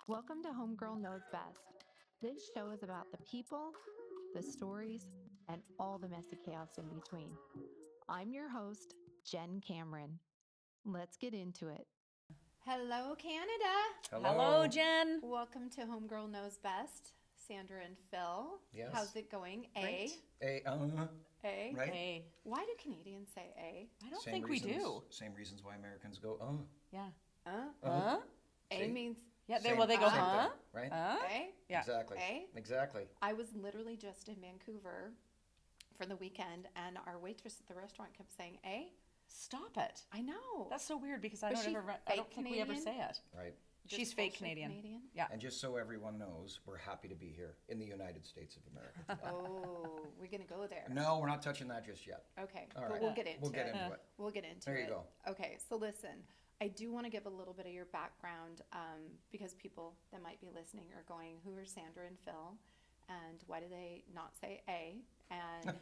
Welcome to Homegirl Knows Best. This show is about the people, the stories, and all the messy chaos in between. I'm your host, Jen Cameron. Let's get into it. Hello, Canada. Hello, Jen. Welcome to Homegirl Knows Best. Sandra and Phil. Yes. How's it going? Great. A. Right? A. Why do Canadians say A? I don't Same think reasons, we do. Same reasons why Americans go, Yeah. Huh? A See? means Yeah, they Same- go, same huh? thing, right? A. Yeah. Exactly. A? Exactly. I was literally just in Vancouver for the weekend, and our waitress at the restaurant kept saying A. Stop it. I know. That's so weird because I Was don't she ever. I don't fake think we ever Canadian? say it. Right. Just She's fake bullshit Canadian. Yeah. And just so everyone knows, we're happy to be here in the United States of America today. Oh, we're gonna go there. No, we're not touching that just yet. Okay, All but right. we'll get into We'll get it. into it. We'll get into There it. you go. Okay, so listen, I do want to give a little bit of your background because people that might be listening are going, who are Sandra and Phil, and why do they not say A? And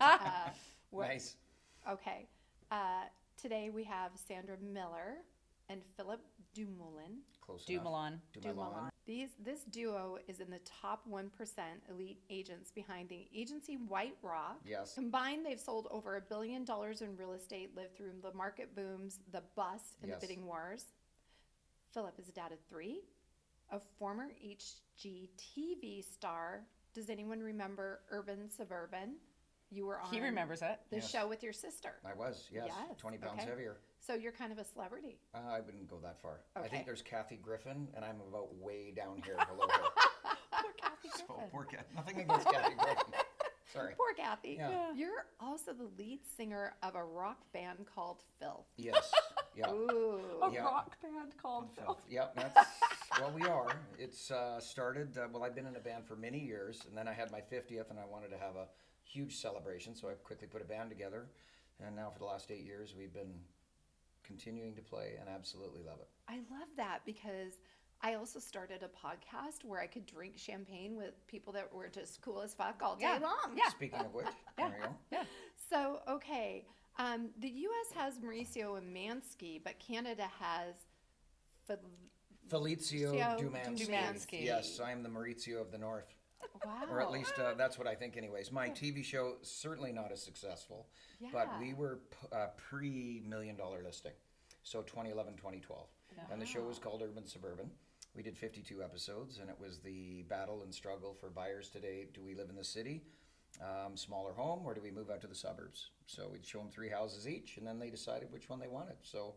what, Nice. Okay, today we have Sandra Miller and Philip Dumoulin. Close enough. DuMilan. This duo is in the top 1% elite agents behind the agency White Rock. Yes. Combined, they've sold over $1 billion in real estate, lived through the market booms, the bust, and Yes. the bidding wars. Philip is a dad of 3, a former HGTV star. Does anyone remember Urban Suburban? You were on He remembers it. the Yes. show with your sister. I was, yes. Yes, 20 pounds okay. heavier. So you're kind of a celebrity. I wouldn't go that far. I Okay. think there's Kathy Griffin, and I'm about way down here below her. Poor Kathy So Griffin. poor Kathy. Nothing against Kathy Griffin. Sorry. Poor Kathy. Yeah. You're also the lead singer of a rock band called Filth. Yes. Yeah. Ooh. A Yeah. rock band called Phil. Yep, that's well, we are. It's started. Well, I've been in a band for many years, and then I had my 50th, and I wanted to have a huge celebration, so I quickly put a band together. And now, for the last 8 years, we've been continuing to play, and absolutely love it. I love that because I also started a podcast where I could drink champagne with people that were just cool as fuck all day Yeah. long. Yeah. Speaking of which, there you go. So, okay. The U.S. has Mauricio and Mansky, but Canada has Felicio Dumansky. Dumansky. Yes, I'm the Maurizio of the North. Wow. Or at least that's what I think, anyways. My TV show certainly not as successful, but Yeah. we were pre-$1 million listing, so 2011, 2012, and the show was called Urban Suburban. We did 52 episodes, and it was the battle and struggle for buyers today. Do we live in the city, smaller home, or do we move out to the suburbs? So we'd show them 3 houses each, and then they decided which one they wanted. So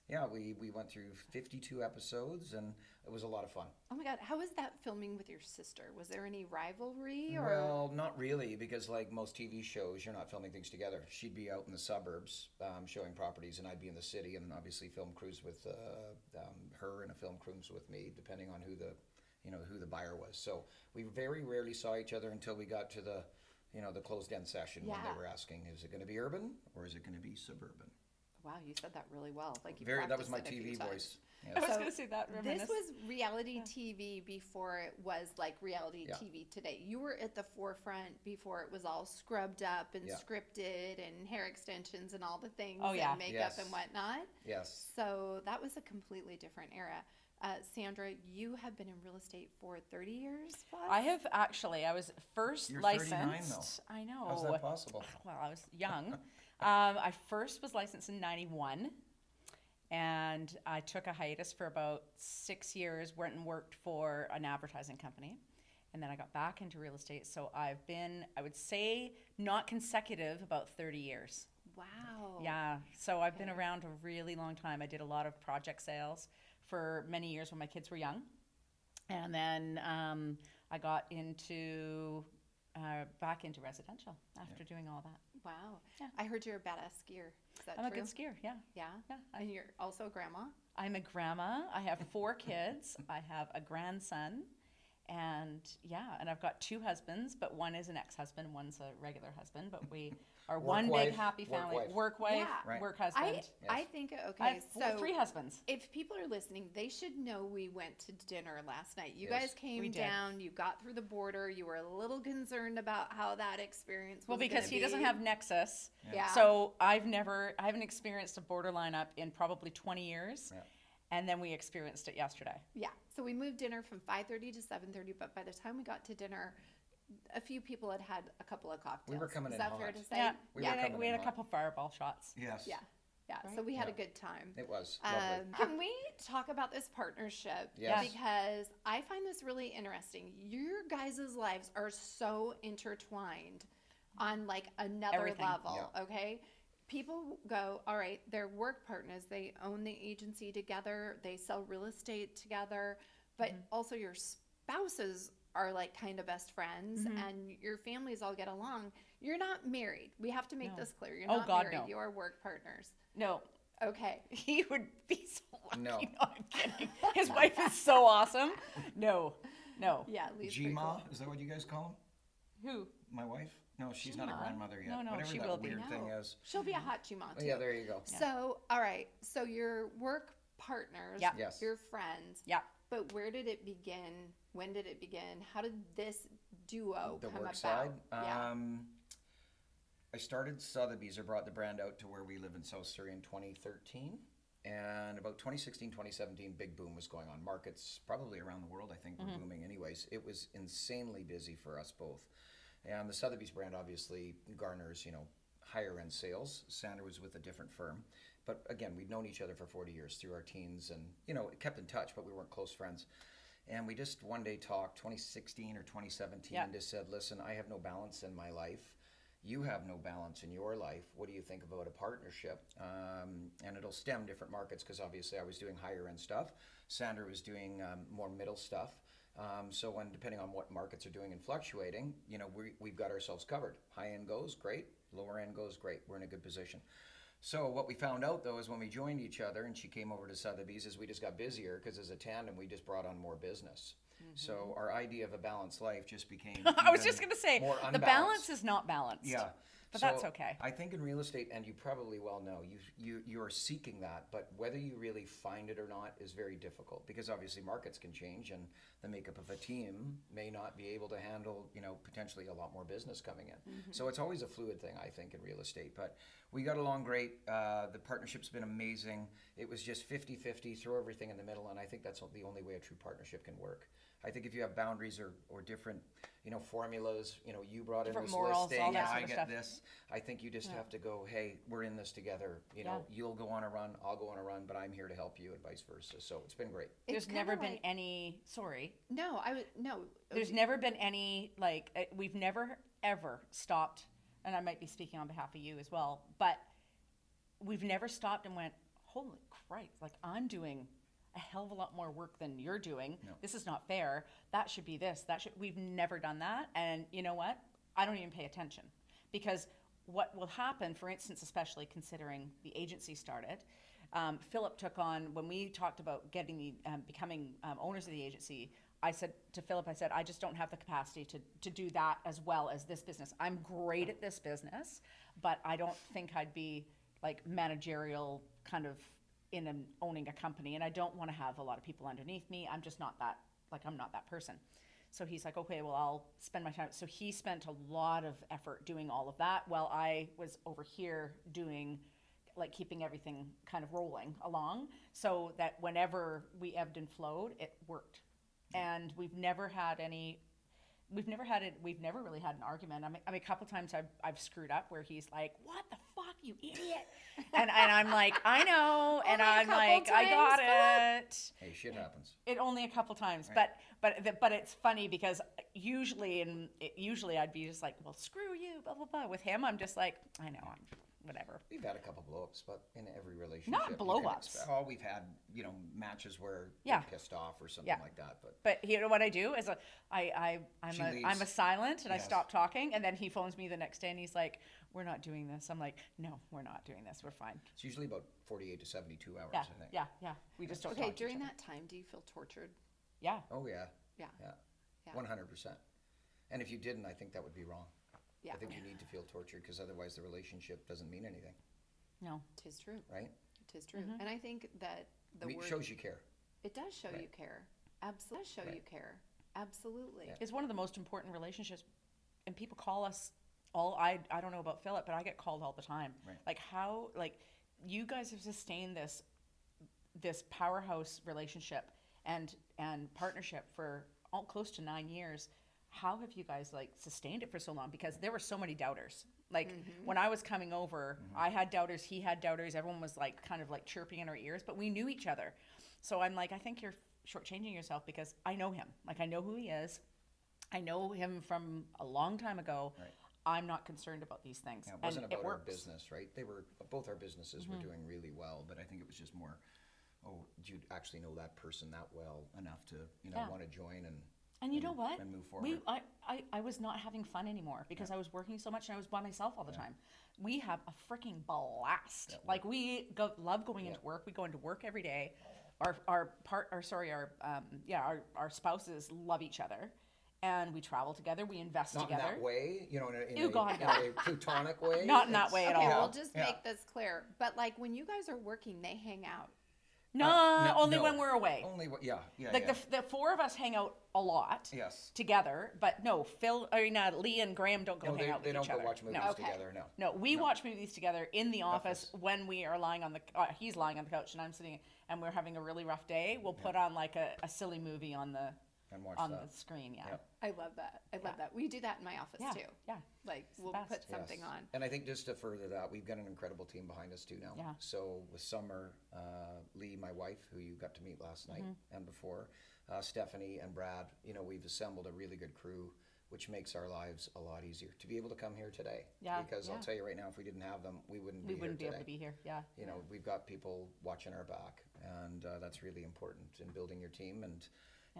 yeah, we went through 52 episodes, and it was a lot of fun. Oh my God. How was that filming with your sister? Was there any rivalry or? Well, not really, because like most TV shows, you're not filming things together. She'd be out in the suburbs showing properties, and I'd be in the city, and obviously film crews with her, and a film crews with me, depending on who the buyer was. So we very rarely saw each other until we got to the closed-end session when Yeah. they were asking, is it going to be urban or is it going to be suburban? Wow, you said that really well. Like you That was practiced my it a few TV times. voice. I Yes. was So, going to say that. This Reminisce. was reality TV before it was like reality Yeah. TV today. You were at the forefront before it was all scrubbed up and Yeah. scripted and hair extensions and all the things Oh, yeah. and makeup Yes. and whatnot. Yes. So that was a completely different era. Sandra, you have been in real estate for 30 years plus? I have actually. I was first You're 39 licensed. I know. How's that possible? Well, I was young. I first was licensed in '91, and I took a hiatus for about 6 years. Went and worked for an advertising company, and then I got back into real estate. So I've been, I would say, not consecutive, about 30 years. Wow. Yeah. So I've been Okay. around a really long time. I did a lot of project sales for many years when my kids were young, and then I got into back into residential after doing all that. Wow. Yeah. I heard you're a badass skier. Is that I'm true? a good skier. Yeah. Yeah. Yeah. And you're also a grandma? I'm a grandma. I have 4 kids. I have a grandson. And yeah, and I've got 2 husbands, but one is an ex-husband, one's a regular husband, but we are Work one wife, big happy work family. wife. Work wife, Yeah. Right. work husband. I Yes. think, I okay, have so 3 husbands. if people are listening, they should know we went to dinner last night. You Yes. guys came We did. down, you got through the border, you were a little concerned about how that experience was Well, because gonna he doesn't be. have Nexus. Yeah. So I haven't experienced a border lineup in probably 20 years. Yeah. And then we experienced it yesterday. Yeah. So we moved dinner from 5:30 to 7:30, but by the time we got to dinner, a few people had had a couple of cocktails. We were coming Is in that hot. fair to say? Yeah, We we were had, coming we in had a hot. couple fireball shots. Yes. Yeah. Yeah. So we had a good time. It was lovely. Can we talk about this partnership? Yes. Because I find this really interesting. Your guys' lives are so intertwined on like another Everything. level, Yeah. okay? People go, all right, they're work partners. They own the agency together. They sell real estate together. But also your spouses are like kind of best friends and your families all get along. You're not married. We have to make No. this clear. You're Oh, not God, married. no. You are work partners. No, Okay. he would be so lucky. No. No, I'm kidding. His wife is so awesome. No. Yeah, Lee's pretty Gma, cool. is that what you guys call Who? him? My wife? No, she's not a Gma? grandmother yet. No, Whatever she that will be. weird thing No. is. She'll be a hot Chima Oh, too. yeah, there you go. Yeah. So, all right. So your work partners, Yeah. Yes. your friends. Yeah. But where did it begin? When did it begin? How did this duo The come work about? side. Yeah. I started Sotheby's or brought the brand out to where we live in South Surrey in 2013. And about 2016, 2017, big boom was going on. Markets probably around the world, I think, were booming anyways. It was insanely busy for us both. And the Sotheby's brand obviously garners, higher end sales. Sandra was with a different firm. But again, we'd known each other for 40 years through our teens and, kept in touch, but we weren't close friends. And we just one day talked, 2016 or 2017, Yeah. and just said, listen, I have no balance in my life. You have no balance in your life. What do you think about a partnership? And it'll stem different markets because obviously I was doing higher end stuff. Sandra was doing more middle stuff. So when depending on what markets are doing and fluctuating, we've got ourselves covered. High end goes great, lower end goes great. We're in a good position. So what we found out though is when we joined each other and she came over to Sotheby's is we just got busier because as a tandem we just brought on more business. So our idea of a balanced life just became I was even just going to say, more the unbalanced. balance is not balanced. Yeah. But So that's okay. I think in real estate, and you probably well know, you're seeking that, but whether you really find it or not is very difficult because obviously markets can change and the makeup of a team may not be able to handle, potentially a lot more business coming in. So it's always a fluid thing, I think, in real estate. But we got along great. The partnership's been amazing. It was just 50-50, throw everything in the middle, and I think that's the only way a true partnership can work. I think if you have boundaries or different, formulas, you brought Different in this morals, listing, all that yeah, sort I of get stuff. this. I think you just have to go, hey, we're in this together. Yeah. You'll go on a run, I'll go on a run, but I'm here to help you and vice versa. So it's been great. There's It's never kinda been like- any, sorry, No, no. there's never been any, we've never ever stopped, and I might be speaking on behalf of you as well, but we've never stopped and went, holy Christ, I'm doing a hell of a lot more work than you're doing. No. This is not fair. That should be this. We've never done that. And you know what? I don't even pay attention because what will happen, for instance, especially considering the agency started, Philip took on, when we talked about becoming owners of the agency, I said to Philip, I just don't have the capacity to do that as well as this business. I'm great at this business, but I don't think I'd be managerial kind of owning a company, and I don't want to have a lot of people underneath me. I'm just not that, I'm not that person. So he's like, okay, well, I'll spend my time. So he spent a lot of effort doing all of that while I was over here doing, keeping everything kind of rolling along so that whenever we ebbed and flowed, it worked. And we've never really had an argument. I mean, a couple times I've screwed up where he's like, what the fuck, you idiot? and I'm like, I know. And Only a I'm couple like, I got times, it. Hey, shit happens. It only a couple times, Right. but it's funny because usually I'd be just like, well, screw you, blah, blah, blah. With him, I'm just like, I know, I'm whatever. We've had a couple blow-ups, but in every relationship. Not you can blow-ups. we've had, matches where Yeah. you're pissed off or something Yeah. like that. But But you know what I do is I'm She a leaves. silent and I Yes. stop talking, and then he phones me the next day and he's like, we're not doing this. I'm like, no, we're not doing this. We're fine. it's usually about 48 to 72 hours, Yeah, I think. yeah. We just don't Okay, talk to each during other. that time, do you feel tortured? Yeah. Oh, yeah. Yeah. Yeah. Yeah. 100%. And if you didn't, I think that would be wrong. Yeah. I think you need to feel tortured because otherwise the relationship doesn't mean anything, No. Tis true. right? Tis true. And I think that the It word shows you care. it does show you Right. care. Absolutely show you Right. care. Absolutely. Yeah. It's one of the most important relationships, and people call us all. I don't know about Philip, but I get called all the time. Right. You guys have sustained this this powerhouse relationship and partnership for close to 9 years. How have you guys like sustained it for so long? Because there were so many doubters. Like when I was coming over, I had doubters, he had doubters. Everyone was like kind of like chirping in our ears, but we knew each other. So I'm like, I think you're shortchanging yourself because I know him. Like I know who he is. I know him from a long time ago. Right. I'm not concerned about these things. Yeah, it wasn't and about it our works. business, right? Both our businesses were doing really well, but I think it was just more, do you actually know that person that well enough to, Yeah. want to join And you know what? and move forward. I was not having fun anymore because I was working so much and I was by myself all the time. We have a freaking blast. Like we love going into work. We go into work every day. Our spouses love each other, and we travel together. We invest Not together. in that way, in You God, no. a plutonic way. Not in that way at Okay, all. we'll just make this clear. But like when you guys are working, they hang out. No, only no. when we're away. Only, Like the four of us hang out a lot. Yes. Together, but no, Lee and Graham don't go hang out with they don't each go other. watch movies No. together, no. No, we watch movies together in the office when we are lying on the. He's lying on the couch and I'm sitting, and we're having a really rough day. We'll put on like a silly movie on the And watch on that. the screen. Yeah. Yep. I love that. I love that. We do that in my office Yeah. too. Yeah. Like we'll best. put something Yes. on. And I think just to further that, we've got an incredible team behind us too now. Yeah. So with Summer, Lee, my wife, who you got to meet last night and before, Stephanie and Brad, we've assembled a really good crew, which makes our lives a lot easier to be able to come here today. Yeah, Because I'll yeah. tell you right now, if we didn't have them, we wouldn't We be wouldn't be here able today. to be here. Yeah. We've got people watching our back, and that's really important in building your team.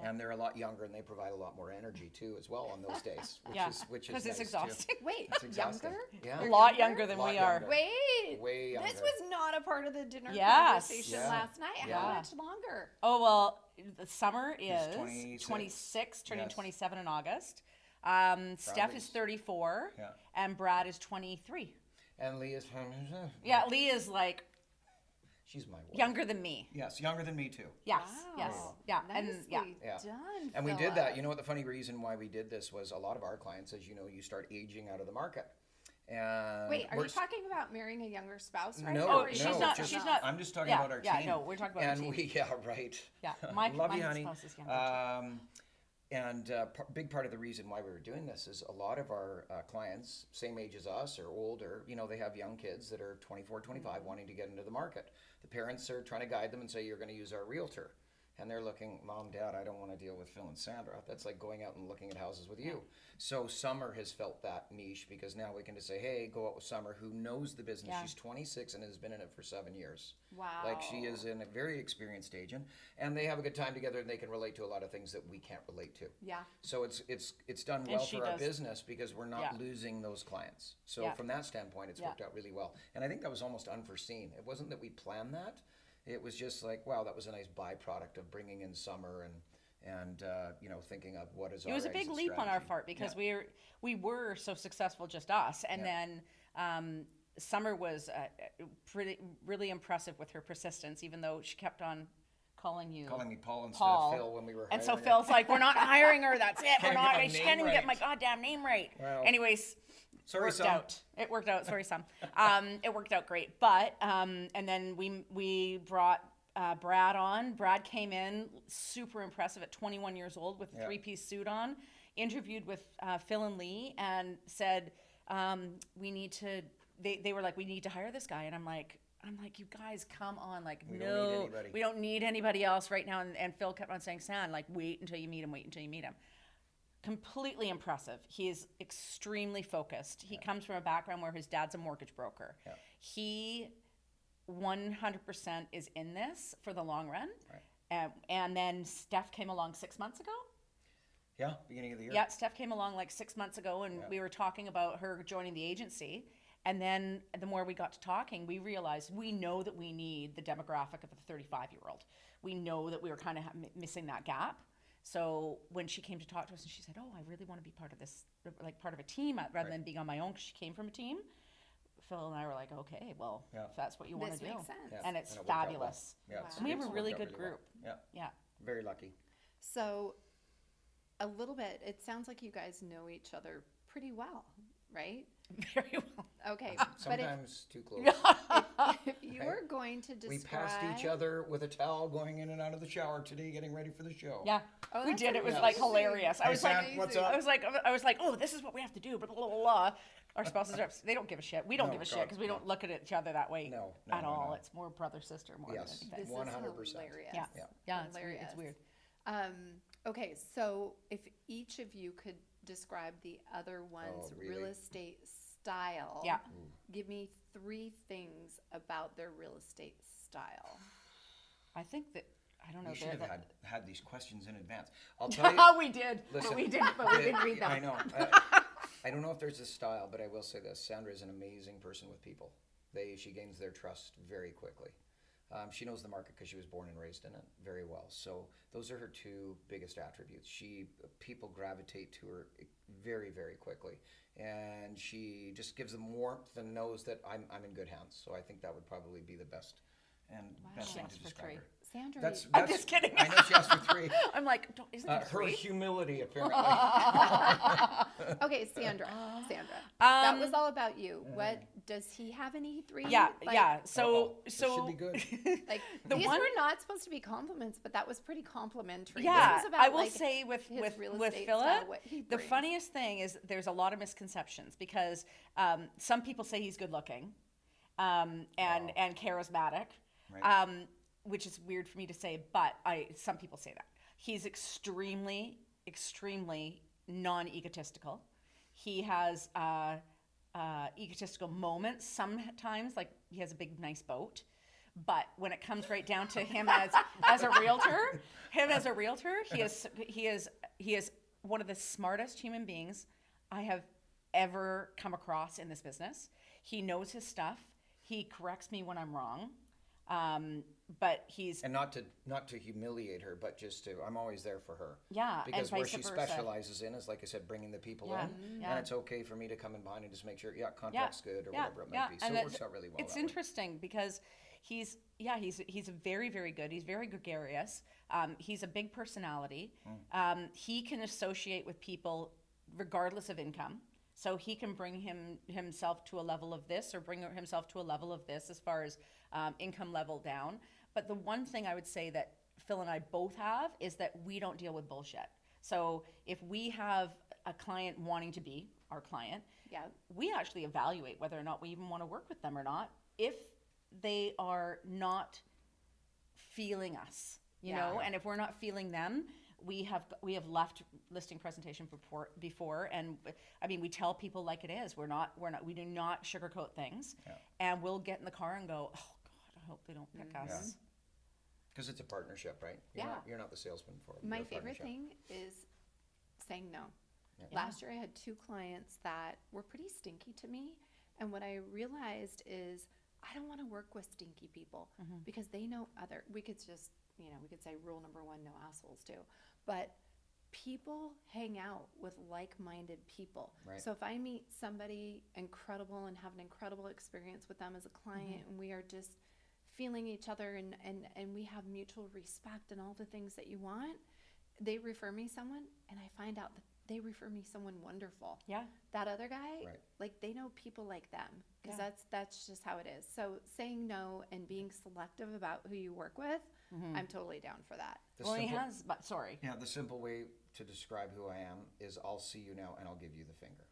And they're a lot younger, and they provide a lot more energy too, as well, on those days, which is because it's nice, too. exhausting. Wait, It's exhausting. younger? Yeah. A lot younger than Lot we are. younger. Wait, Way younger. this was not a part of the dinner Yes. conversation Yeah. last night. Yeah. How much longer? Oh well, the summer is 26. 26, turning Yes. 27 in August. Steph is 34, Yeah. and Brad is 23. And Lee is Yeah, Lee is like she's my wife. younger than me. Yes, younger than me too. Yes, Wow. yes, yeah, Nicely and yeah. Yeah. done. And we did that. Philip. You know what the funny reason why we did this was a lot of our clients, as you know, you start aging out of the market. And Wait, are we're you talking about marrying a younger spouse right No, now? Oh, or she's you not- just- she's not- I'm just talking Yeah, about our yeah, team. no, we're talking about our and team. Right. Yeah, my Love you, my honey. spouse is younger. And big part of the reason why we were doing this is a lot of our clients, same age as us or older, they have young kids that are 24, 25 wanting to get into the market. The parents are trying to guide them and say, you're going to use our realtor. And they're looking, Mom, Dad, I don't want to deal with Phil and Sandra. That's like going out and looking at houses with you. So Summer has felt that niche because now we can just say, hey, go out with Summer, who knows the business. Yeah. She's 26 and has been in it for 7 years. Wow. Like she is a very experienced agent, and they have a good time together, and they can relate to a lot of things that we can't relate to. Yeah. So it's done And well she for our does. business because we're not Yeah. losing those clients. So Yeah. from that standpoint, it's Yeah. worked out really well. And I think that was almost unforeseen. It wasn't that we planned that. It was just like, wow, that was a nice byproduct of bringing in Summer and thinking of what is It our was a big exit leap on our strategy. part because Yeah. we were so successful, just us, and then Summer was really impressive with her persistence, even though she kept on calling you calling me Paul instead Paul. of Phil when we were and so hiring her. Phil's like, we're not hiring her. That's it. We're Can't not. get my She name can't even get my right." goddamn name right. Well, Anyways. Sorry, worked Sam. out. It worked out. Sorry, Sam. It worked out great. But and then we brought Brad on. Brad came in super impressive at 21 years old with a Yeah. 3-piece suit on. Interviewed with Phil and Lee and said we need to. They were like, we need to hire this guy, and I'm like, you guys, come on, like, We don't need anybody. we don't need anybody else right now. And Phil kept on saying, San, like, wait until you meet him. Wait until you meet him. Completely impressive. He is extremely focused. He comes from a background where his dad's a mortgage broker. Yeah. He 100% is in this for the long run. Right. And then Steph came along 6 months ago. Yeah, beginning of the year. Yeah, Steph came along like 6 months ago, and Yeah. we were talking about her joining the agency. And then the more we got to talking, we realized we know that we need the demographic of a 35-year-old. We know that we were kind of missing that gap. So when she came to talk to us and she said, oh, I really want to be part of this, like part of a team rather than being on my own, because she came from a team. Phil and I were like, okay, well, Yeah. if that's what you want This to do. makes sense. Yeah. And it's it worked out well. fabulous. Yeah, it's- And we have it's a really worked out good well. group. Yeah, Yeah. very lucky. So, a little bit, it sounds like you guys know each other pretty well, right? Very well. Okay, but Sometimes too close. if you were going to We describe, passed each other with a towel going in and out of the shower today, getting ready for the show. Yeah, Oh, we that's did. It was amazing. like hilarious. I Hey, was Sam, like, what's up? I was like, oh, this is what we have to do. But blah, blah, blah. Our spouses are. They don't give a shit. We don't No, give a shit God, because we no. don't look at each other that way No, at no, all. no. It's more brother sister more Yes. than anything. this 100%. is hilarious. Yeah, Yeah. yeah, it's weird. Okay, so if each of you could describe the other one's really? real estate style, Yeah. give me 3 things about their real estate style. I think that I don't know. We should have that- had these questions in advance. I'll tell you. we did, Listen, but we didn't read them. I know. I don't know if there's a style, but I will say this: Sandra is an amazing person with people. She gains their trust very quickly. She knows the market because she was born and raised in it very well. So those are her 2 biggest attributes. People gravitate to her very, very quickly, and she just gives them warmth and knows that I'm in good hands. So I think that would probably be the best She thing asked to for describe 3. her. Sandra, That's, I'm just kidding. I know she asked for 3. I'm like, isn't it Her 3? humility, apparently. okay, Sandra, that was all about you. Mm. What does he have any 3? Yeah, Like- yeah. Uh-oh. This So should be good. Like The these one- were not supposed to be compliments, but that was pretty complimentary. Yeah, this was about, I will like, say with his real with estate Philip, style, what he the brings. funniest thing is there's a lot of misconceptions because some people say he's good looking, and charismatic, Right. which is weird for me to say, but some people say that he's extremely non-egotistical. He has egotistical moments sometimes, like he has a big nice boat. But when it comes right down to him as a realtor, he is one of the smartest human beings I have ever come across in this business. He knows his stuff. He corrects me when I'm wrong. But he's And not to humiliate her, but just to, I'm always there for her. Yeah, and Because where vice she versa. specializes in is, like I said, bringing the people Yeah, in. yeah. And it's okay for me to come in behind and just make sure, contract's good or whatever it might be. So and it works out really well. It's that way. interesting because he's very, very good. He's very gregarious. He's a big personality. He can associate with people regardless of income. So he can bring himself to a level of this or bring himself to a level of this as far as income level down. But the one thing I would say that Phil and I both have is that we don't deal with bullshit. So if we have a client wanting to be our client, Yeah. we actually evaluate whether or not we even want to work with them or not. If they are not feeling us, you know, and if we're not feeling them, we have left listing presentation before, and I mean we tell people like it is. We do not sugarcoat things, and we'll get in the car and go, oh God, I hope they don't pick us. Because it's a partnership, right? You're not the salesman for it. My You're a favorite partnership. thing is saying no. Yeah. Last year I had 2 clients that were pretty stinky to me, and what I realized is I don't want to work with stinky people because they know we could just, we could say rule number 1, no assholes too. But people hang out with like-minded people. Right. So if I meet somebody incredible and have an incredible experience with them as a client and we are just feeling each other and we have mutual respect and all the things that you want, they refer me someone and I find out that they refer me someone wonderful. Yeah. That other guy, Right. like they know people like them because Yeah. that's just how it is. So saying no and being selective about who you work with, I'm totally down for that. The simple way to describe who I am is I'll see you now and I'll give you the finger.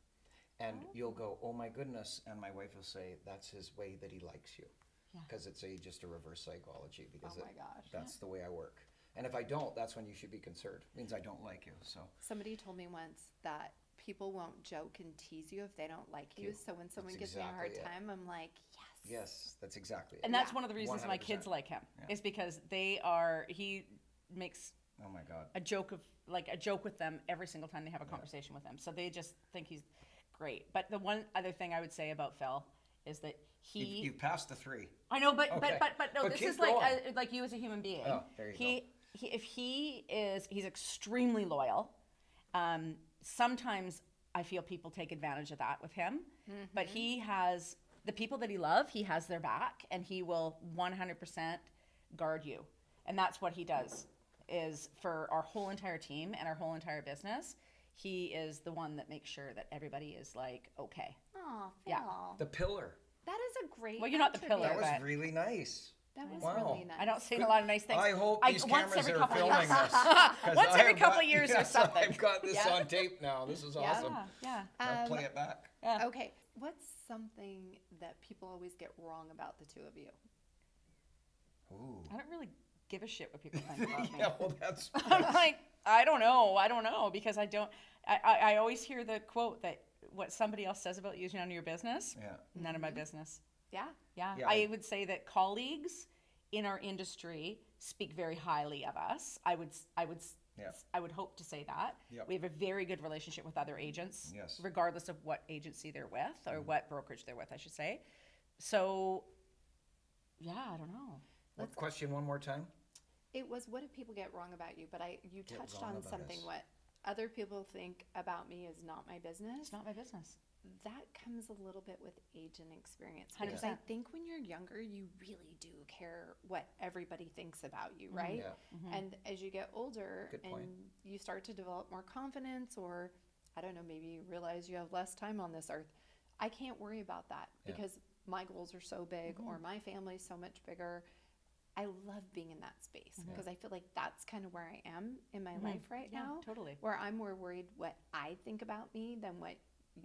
And you'll go, oh my goodness. And my wife will say, that's his way that he likes you. Because it's just a reverse psychology. Because Oh my gosh. that's the way I work. And if I don't, that's when you should be concerned. It means I don't like you. So Somebody told me once that people won't joke and tease you if they don't like you. So when someone That's gives me a hard exactly it. time, I'm like, yes, that's exactly it. And that's one of the reasons my 100%. kids like him Yeah. is because he makes Oh my God. a joke with them every single time they have a conversation with him. So they just think he's great. But the one other thing I would say about Phil is that You've passed the 3. I know, but Okay. but no, But this keep is going. like you as a human being. Oh, there you go. He's extremely loyal. Sometimes I feel people take advantage of that with him, but he has the people that he loves. He has their back, and he will 100% guard you, and that's what he does. Is for our whole entire team and our whole entire business. he is the one that makes sure that everybody is like, okay. Oh, Phil. Yeah. The pillar. That is a great Well, you're not the pillar, That was but- really nice. That was Wow. really nice. I don't say a lot of nice things. I hope these once cameras every are couple of filming years. this. 'Cause Once I every have couple got- of years or yes, something. I've got this Yeah. on tape now. This is Yeah. awesome. Yeah. I'll play it back. Yeah. Okay, what's something that people always get wrong about the two of you? Ooh. I don't really give a shit what people think about me. Yeah, well, that's. I'm like, I don't know, because I always hear the quote that what somebody else says about you is none of your business. Yeah. None of my business. Yeah. Yeah. Yeah. I would say that colleagues in our industry speak very highly of us. I would hope to say that. Yep. We have a very good relationship with other agents, Yes. regardless of what agency they're with or what brokerage they're with, I should say. So, yeah, I don't know. What question one more time? It was, what do people get wrong about you? But you Get touched wrong on about something, us. what other people think about me is not my business. It's not my business. That comes a little bit with age and experience. Because 100%. I think when you're younger, you really do care what everybody thinks about you, right? Yeah. And as you get older Good and point. you start to develop more confidence, or I don't know, maybe you realize you have less time on this earth, I can't worry about that Yeah. because my goals are so big or my family's so much bigger. I love being in that space because I feel like that's kind of where I am in my life right Yeah, now. totally. Where I'm more worried what I think about me than what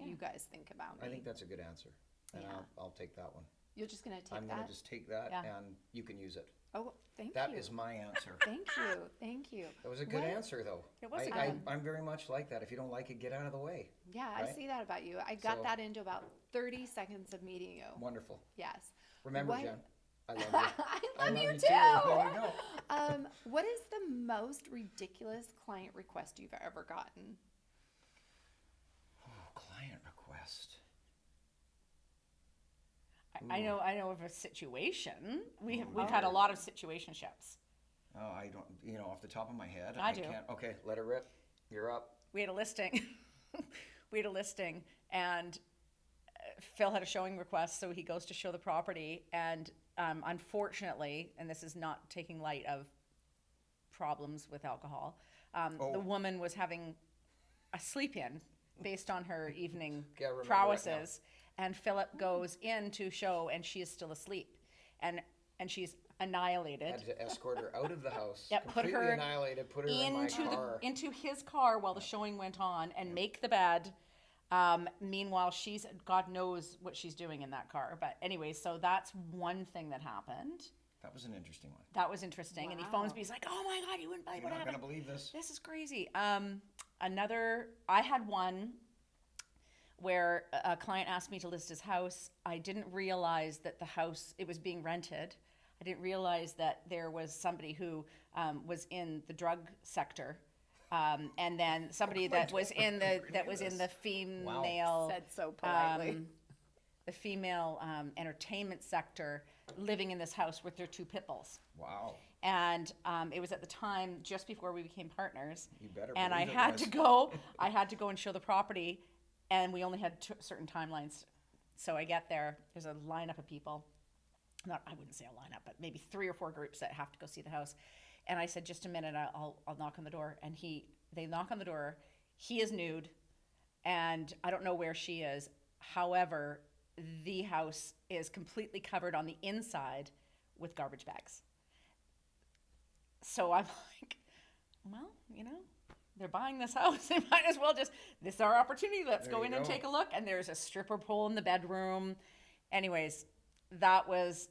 you guys think about me. I think that's a good answer. And Yeah. I'll take that one. You're just going to take I'm that? going to just take that Yeah. and you can use it. Oh, thank That you. is my answer. Thank you. Thank you. That was a good What- answer, though. It was a I, good I'm very much like that. If you don't like it, get out of the way. Yeah, I Right? see that about you. I got So- that into about 30 seconds of meeting you. Wonderful. Yes. Remember, What- Jen, I love you. I love you too. There you go. What is the most ridiculous client request you've ever gotten? Oh, client request. I know of a situation. We've had a lot of situationships. Oh, I don't, off the top of my head. I do. Can't. Okay, let her rip. You're up. We had a listing. And Phil had a showing request, so he goes to show the property, and unfortunately, and this is not taking light of problems with alcohol, the woman was having a sleep-in based on her evening Yeah, I remember that prowesses, and Philip goes in to show, and she is still asleep, and she's annihilated. Had to escort her out of the house. Yeah, put completely her annihilated. Put her in my car. into his car while the showing went on and make the bed. Meanwhile, she's, God knows what she's doing in that car. But anyway, so that's one thing that happened. That was an interesting one. That was interesting. And he phones me. He's like, "Oh my God, you wouldn't believe You're what not happened. going to believe this. This is crazy." I had one where a client asked me to list his house. I didn't realize that the house, it was being rented. I didn't realize that there was somebody who was in the drug sector. And then somebody that was in the female Said so politely. the female entertainment sector living in this house with their two pit bulls. Wow. And it was at the time just before we became partners. You better And I believe it had was. to go. I had to go and show the property, and we only had certain timelines. So I get there. There's a lineup of people. I wouldn't say a lineup, but maybe 3 or 4 groups that have to go see the house. And I said, "Just a minute, I'll knock on the door." And they knock on the door. He is nude, and I don't know where she is. However, the house is completely covered on the inside with garbage bags. So I'm like, well, they're buying this house. They might as well this is our opportunity. Let's There go you in and go. take a look. And there's a stripper pole in the bedroom. Anyways, that was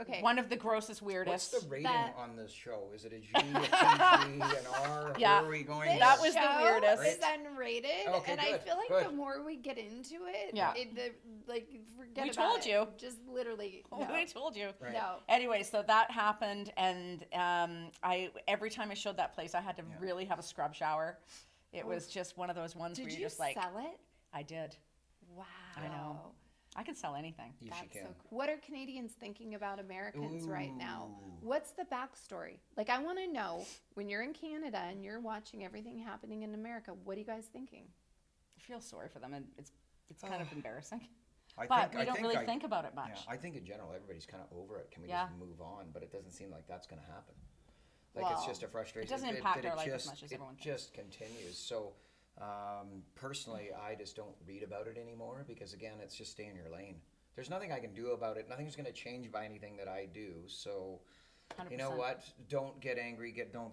Okay. one of the grossest, What's weirdest. the rating That- on this show? Is it a G, a PG, an R? Yeah. Where are we going? This That was the show weirdest. is unrated, Okay, and I good, feel like good. the more we get into it, Yeah. forget We about told it. you. Just literally, no. I told you. Right. No. Anyway, so that happened, and every time I showed that place, I had to really have a scrub shower. It was just one of those ones Did where you you're just like, sell it? I did. Wow. I know. I can sell anything. You That's can. so cool. What are Canadians thinking about Americans right now? Ooh. What's the backstory? Like, I want to know, when you're in Canada and you're watching everything happening in America, what are you guys thinking? I feel sorry for them, and it's kind of embarrassing. I But think- we don't really I- think about it much. Yeah, I think in general everybody's kind of over it. Can we Yeah. just move on? But it doesn't seem like that's going to happen. Like it's Well, just a frustration. it doesn't impact that our life as just, much as it everyone thinks. just continues. So Personally, I just don't read about it anymore because, again, it's just stay in your lane. There's nothing I can do about it. Nothing's going to change by anything that I do. So, you know 100%. what? Don't get angry. Don't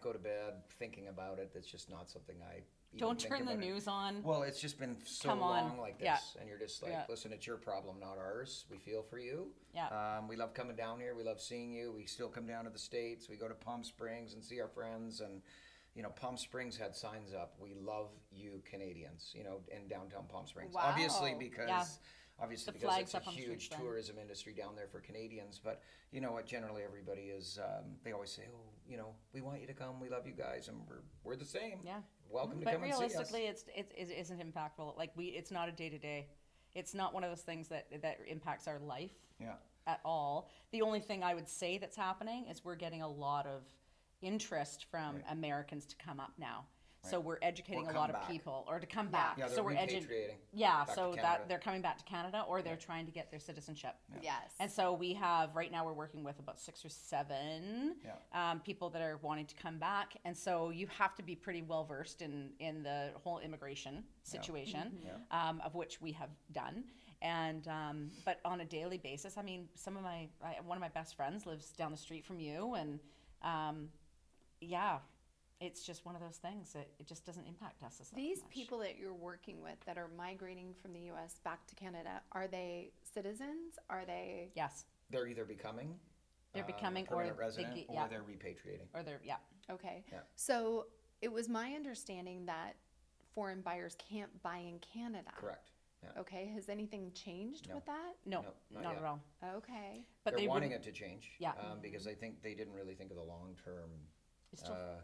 go to bed thinking about it. That's just not something I even Don't think turn the about it. news on. Well, it's just been so Come on. long like this, Yeah. and you're just like, Yeah. listen, it's your problem, not ours. We feel for you. Yeah. We love coming down here. We love seeing you. We still come down to the States. We go to Palm Springs and see our friends. And, Palm Springs had signs up. We love you, Canadians, in downtown Palm Springs. Wow. Obviously, because Yeah. obviously The because flags it's a up on the huge streets then. tourism industry down there for Canadians. But you know what? Generally, everybody is. They always say, "Oh, we want you to come. We love you guys, and we're the same. Yeah. Welcome to But come and see us." realistically, it isn't impactful. Like it's not a day to day. It's not one of those things that impacts our life Yeah. at all. The only thing I would say that's happening is we're getting a lot of interest from Right. Americans to come up now. So Right. we're educating Or a lot come of back. people, or to come back. Yeah, they're so we're repatriating Yeah, back to so Canada. that they're coming back to Canada, or they're trying to get their citizenship. Yes. And so we have, right now we're working with about 6 or 7 people that are wanting to come back. And so you have to be pretty well versed in the whole immigration situation, of which we have done. And but on a daily basis, I mean, one of my best friends lives down the street from you, and it's just one of those things that it just doesn't impact us as These much. people that you're working with that are migrating from the U.S. back to Canada, are they citizens? Are they? Yes, They're either becoming they're becoming permanent or resident, they, or they're repatriating. or they're Okay. Yeah. So it was my understanding that foreign buyers can't buy in Canada. Correct. Yeah. Okay. Has anything changed No. with that? no, No, not not yet. at all. Okay. But They're they wanting wouldn't- it to change. Yeah. Because I think they didn't really think of the long-term It's still-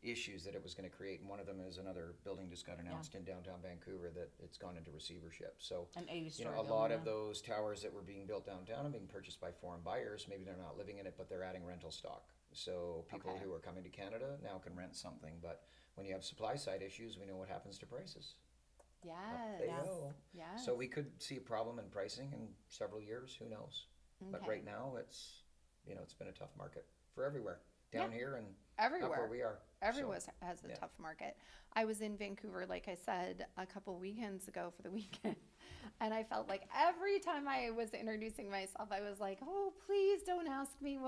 issues that it was going to create. And one of them is another building just got announced in downtown Vancouver that it's gone into receivership. So, an 80-story a lot building, of those towers that were being built downtown are being purchased by foreign buyers. Maybe they're not living in it, but they're adding rental stock. So people Okay. who are coming to Canada now can rent something. But when you have supply side issues, we know what happens to prices. Yes. Up they go. Yes. So we could see a problem in pricing in several years. Who knows? But Okay. right now, it's been a tough market for everywhere down here and Everywhere. up where we are. Everyone So, has a yeah. tough market. I was in Vancouver, like I said, a couple weekends ago for the weekend. And I felt like every time I was introducing myself, I was like, oh, please don't ask me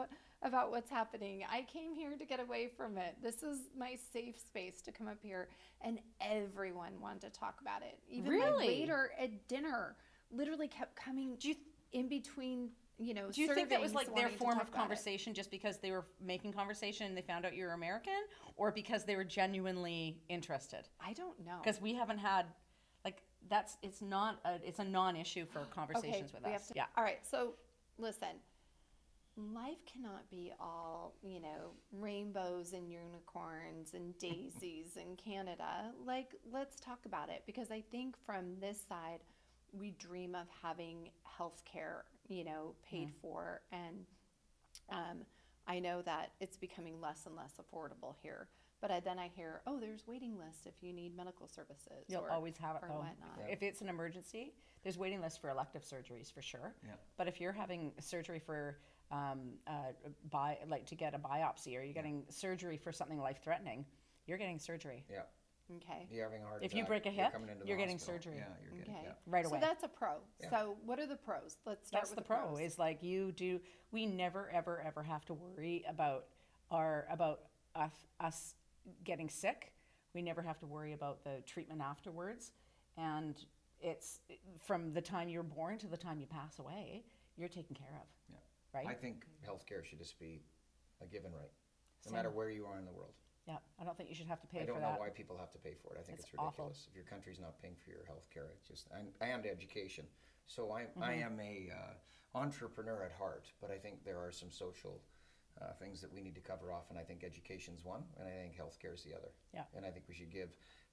about what's happening. I came here to get away from it. This is my safe space to come up here. And everyone wanted to talk about it. Even my Really? waiter at dinner literally kept coming Do you in between, Do you think that was servings like their wanting to form talk of about it. conversation just because they were making conversation and they found out you're American, or because they were genuinely interested? I don't know. Because we haven't had it's a non-issue for conversations with we us. have to- Yeah. All right. So listen, life cannot be all, rainbows and unicorns and daisies in Canada. Like, let's talk about it, because I think from this side, we dream of having health care, paid for. And I know that it's becoming less and less affordable here. But then I hear, oh, there's waiting lists if you need medical services. You'll or, always have it or though. whatnot. If it's an emergency, there's waiting lists for elective surgeries for sure. Yeah. But if you're having surgery for to get a biopsy, or you're getting surgery for something life-threatening, you're getting surgery Yeah. Okay. You're having a heart If you attack, break a you're hip, coming into the you're getting hospital. surgery. Yeah, you're getting, Okay. yeah. right away. So that's a pro. Yeah. So what are the pros? Let's start That's with the pro. pros. Is like we never ever ever have to worry about us getting sick. We never have to worry about the treatment afterwards. And it's from the time you're born to the time you pass away, you're taken care of. Yeah. Right? I think healthcare should just be a given right, no Same. matter where you are in the world. Yeah. I don't think you should have to pay I for don't that. know why people have to pay for it. I think It's it's awful. ridiculous. If your country's not paying for your health care, it's just, and education. So I Mm-hmm. am a entrepreneur at heart, but I think there are some social things that we need to cover off, and I think education's one, and I think healthcare is the other. Yeah. And I think we should give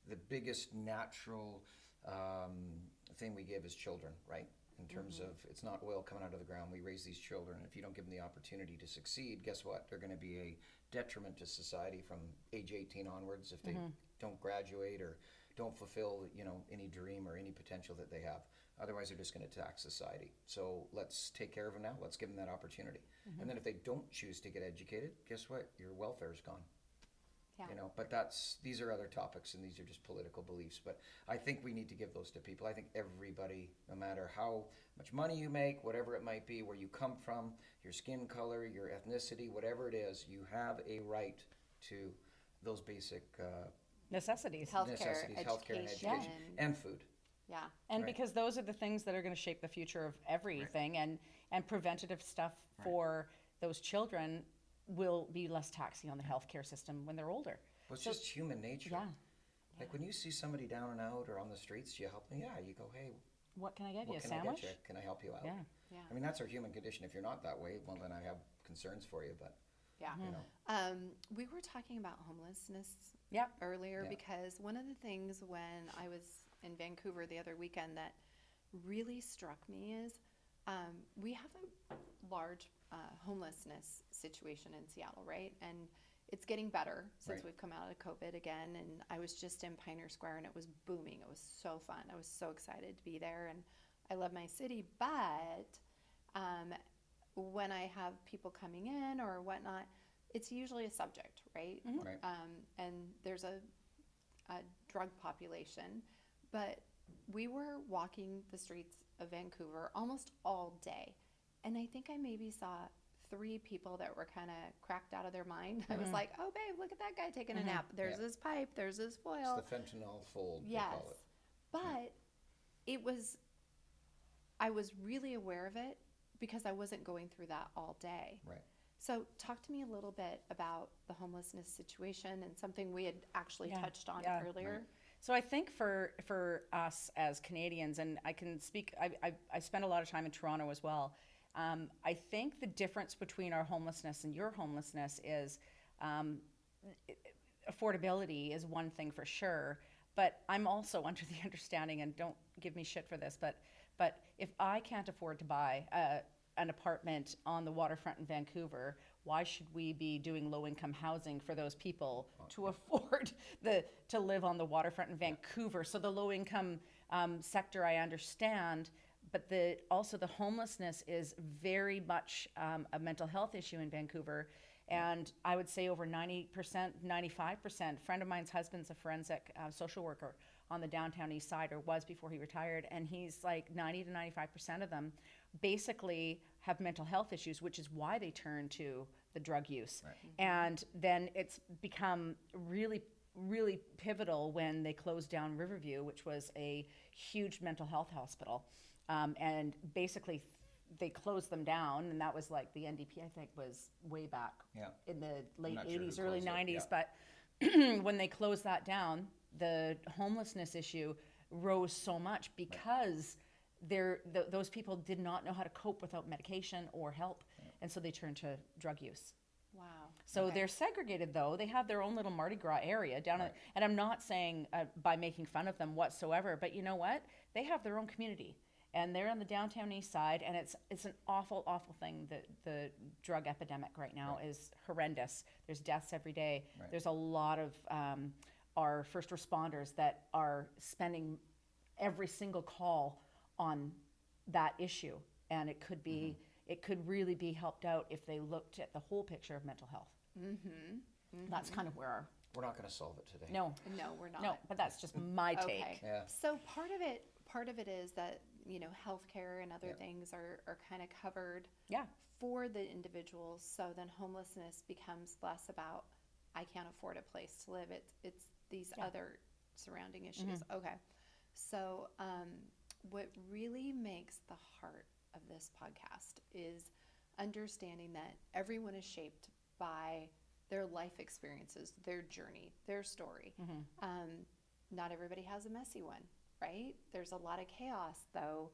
the biggest natural thing we give is children, right? In terms of, it's not oil coming out of the ground. We raise these children. If you don't give them the opportunity to succeed, guess what? They're going to be a detriment to society from age 18 onwards if they don't graduate or don't fulfill, any dream or any potential that they have. Otherwise, they're just going to tax society. So let's take care of them now. Let's give them that opportunity. And then if they don't choose to get educated, guess what? Your welfare is gone. Yeah. You know, but these are other topics and these are just political beliefs. But I think we need to give those to people. I think everybody, no matter how much money you make, whatever it might be, where you come from, your skin color, your ethnicity, whatever it is, you have a right to those basic Necessities. Healthcare, necessities, healthcare and education. education, and food. Yeah. And Right. because those are the things that are going to shape the future of everything, and preventative stuff for those children will be less taxing on the healthcare system when they're older. Well, it's So- just human nature. Yeah. Like when you see somebody down and out or on the streets, do you help them? Yeah, you go, hey, What can I get you? what A can sandwich? I get you? Can I help you out? Yeah. Yeah. I mean, that's our human condition. If you're not that way, well, then I have concerns for you. But Yeah. you know, We were talking about homelessness Yep. earlier Yeah. because one of the things when I was in Vancouver the other weekend that really struck me is we have a large homelessness situation in Seattle, right? And it's getting better since Right. we've come out of COVID again. And I was just in Pioneer Square and it was booming. It was so fun. I was so excited to be there and I love my city. But when I have people coming in or whatnot, it's usually a subject, right? right. And there's a drug population. But we were walking the streets of Vancouver almost all day. And I think I maybe saw 3 people that were kind of cracked out of their mind. I was like, oh, babe, look at that guy taking a nap. There's Yeah. his pipe, there's his foil. It's the fentanyl fold, they Yes. call it. But it was, I was really aware of it because I wasn't going through that all day. Right. So talk to me a little bit about the homelessness situation and something we had actually Yeah, touched on yeah. earlier. So I think for us as Canadians, and I can speak, I spent a lot of time in Toronto as well. I think the difference between our homelessness and your homelessness is affordability is one thing for sure. But I'm also under the understanding, and don't give me shit for this, but if I can't afford to buy an apartment on the waterfront in Vancouver, why should we be doing low-income housing for those people to afford to live on the waterfront in Vancouver? So the low-income sector, I understand, but also the homelessness is very much a mental health issue in Vancouver. And I would say over 90%, 95%. Friend of mine's husband's a forensic social worker on the downtown east side, or was before he retired, and he's like 90 to 95% of them basically have mental health issues, which is why they turn to the drug use. Right. And then it's become really, really pivotal when they closed down Riverview, which was a huge mental health hospital. And basically they closed them down, and that was like the NDP, I think, was way back Yeah. in the late not sure who 80s, early closed it, 90s. But when they closed that down, the homelessness issue rose so much because those people did not know how to cope without medication or help. And so they turned to drug use. Wow. So Okay. they're segregated, though. They have their own little Mardi Gras area down Right. and I'm not saying by making fun of them whatsoever, but you know what? They have their own community. And they're on the downtown east side, and it's an awful, awful thing. The drug epidemic right now is horrendous. There's deaths every day. Right. There's a lot of our first responders that are spending every single call on that issue, and it could be it could really be helped out if they looked at the whole picture of mental health. That's kind of where We're not going to solve it today. no, we're not. no, but that's just my take. Okay. Yeah. So part of it is that, healthcare and other Yeah. things are kind of covered Yeah. for the individuals. So then homelessness becomes less about I can't afford a place to live. It's these other surrounding issues. Okay. So what really makes the heart of this podcast is understanding that everyone is shaped by their life experiences, their journey, their story. Not everybody has a messy one, right? There's a lot of chaos, though,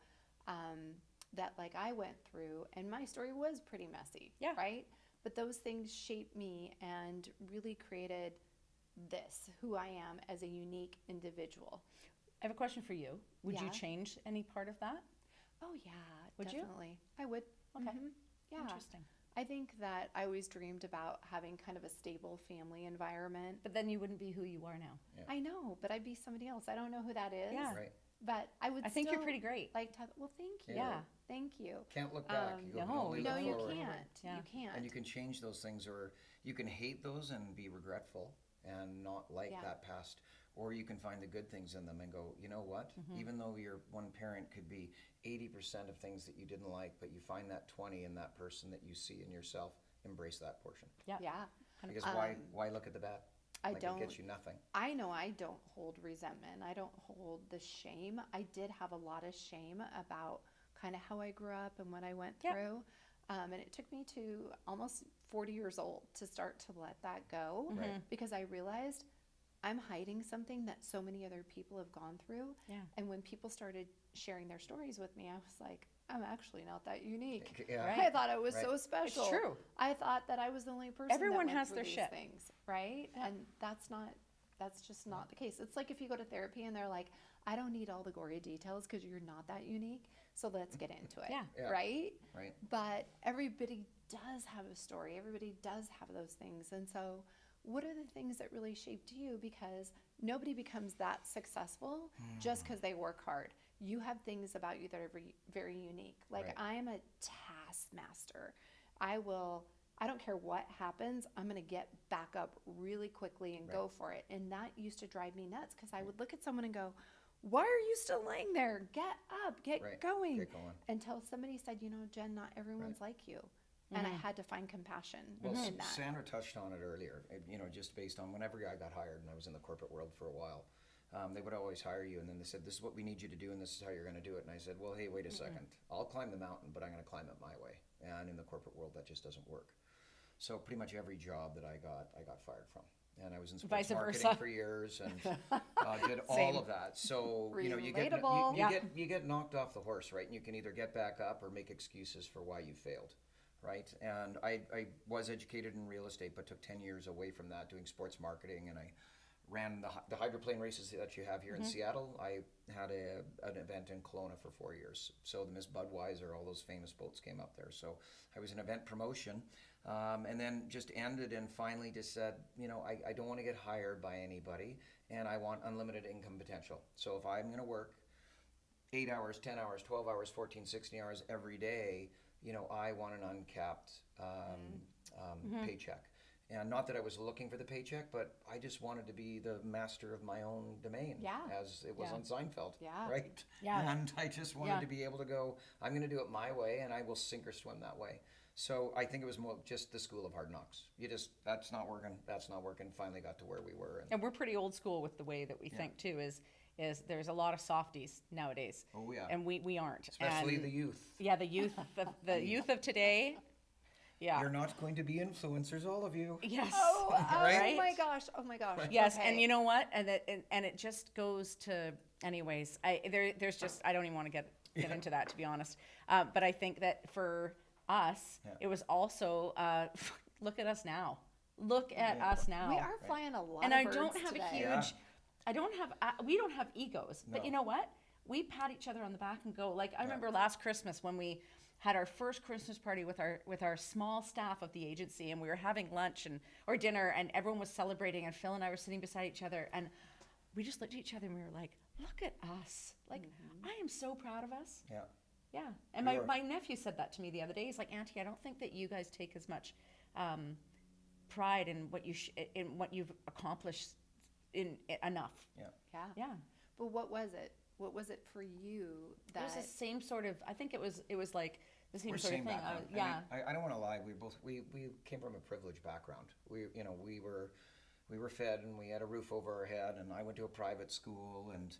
that like I went through, and my story was pretty messy, Yeah. right? But those things shaped me and really created who I am as a unique individual. I have a question for you. Would you Yeah. change any part of that? Oh yeah, Would you? definitely. I would. Okay. Yeah. Interesting. I think that I always dreamed about having kind of a stable family environment. But then you wouldn't be who you are now. I know, but I'd be somebody else. I don't know who that is. Yeah. Right. But I would I think you're still pretty great. like to, well, thank you. Yeah. Thank you. Can't look back. You can no, only you No, look you forward. can't. Yeah. You can't. And you can change those things, or you can hate those and be regretful, and not like Yeah. that past. Or you can find the good things in them and go, you know what? Even though your one parent could be 80% of things that you didn't like, but you find that 20 in that person that you see in yourself, embrace that portion. Yeah. Yeah. Because why look at the bad? I Like, don't. it gets you nothing. I know I don't hold resentment. I don't hold the shame. I did have a lot of shame about kind of how I grew up and what I went Yep. through. And it took me to almost 40 years old to start to let that go Right. because I realized I'm hiding something that so many other people have gone through. Yeah. And when people started sharing their stories with me, I was like, I'm actually not that unique. Yeah. Right. I thought I was Right. so special. true. I thought that I was the only person Everyone that went has through their these shit. things, right? Yeah. And that's just not the case. It's like if you go to therapy and they're like, I don't need all the gory details because you're not that unique. So let's get into it. Yeah. Yeah. Right? Right. But everybody does have a story. Everybody does have those things. And so what are the things that really shaped you? Because nobody becomes that successful just because they work hard. You have things about you that are very unique. Like Right. I am a taskmaster. I don't care what happens, I'm going to get back up really quickly and go for it. And that used to drive me nuts because I would look at someone and go, why are you still laying there? Get up, get Right. going. Get going. Until somebody said, you know, Jen, not everyone's like you. And I had to find compassion Well, in that. Sandra touched on it earlier. Just based on whenever I got hired, and I was in the corporate world for a while, they would always hire you, and then they said, "This is what we need you to do, and this is how you're going to do it." And I said, "Well, hey, wait a second. I'll climb the mountain, but I'm going to climb it my way." And in the corporate world, that just doesn't work. So pretty much every job that I got fired from. And I was in sports Vice marketing versa. for years and did Same. all of that. So you Relatable. you get knocked off the horse, right? And you can either get back up or make excuses for why you failed, right? And I was educated in real estate, but took 10 years away from that doing sports marketing, and I ran the hydroplane races that you have here in Seattle. I had an event in Kelowna for 4 years. So the Miss Budweiser, all those famous boats came up there. So I was an event promotion. And then just ended and finally just said, I don't want to get hired by anybody, and I want unlimited income potential. So if I'm going to work 8 hours, 10 hours, 12 hours, 14, 16 hours every day, I want an uncapped paycheck. And not that I was looking for the paycheck, but I just wanted to be the master of my own domain, Yeah. as it was Yeah. on Seinfeld, Yeah. right? Yeah. And I just wanted to be able to go, I'm going to do it my way, and I will sink or swim that way. So I think it was more just the school of hard knocks. That's not working. Finally got to where we were. And we're pretty old school with the way that we think too. Is there's a lot of softies nowadays. Oh, yeah. And we aren't. Especially And the youth. Yeah, the youth, the youth of today. Yeah. You're not going to be influencers, all of you. Yes. Right? My gosh. Oh my gosh. Yes, Okay. and you know what? And it just goes to, anyways. There's just, I don't even want to get into that, to be honest. But I think that for us, it was also look at us now. Look at us now. We are flying a lot And of I birds don't have today. a huge. Yeah. We don't have egos. But No. you know what? We pat each other on the back and go. Like I remember last Christmas when we had our first Christmas party with our small staff of the agency, and we were having lunch or dinner, and everyone was celebrating, and Phil and I were sitting beside each other, and we just looked at each other and we were like, "Look at us! Like I am so proud of us." Yeah. Yeah, and We were- my nephew said that to me the other day. He's like, "Auntie, I don't think that you guys take as much pride in what in what you've accomplished in enough." Yeah. Yeah. Yeah, But what was it? What was it for you it that was the same sort of. I think it was like the same We're sort of same thing. background. I Yeah, mean, I don't want to lie. We came from a privileged background. We were fed, and we had a roof over our head, and I went to a private school, and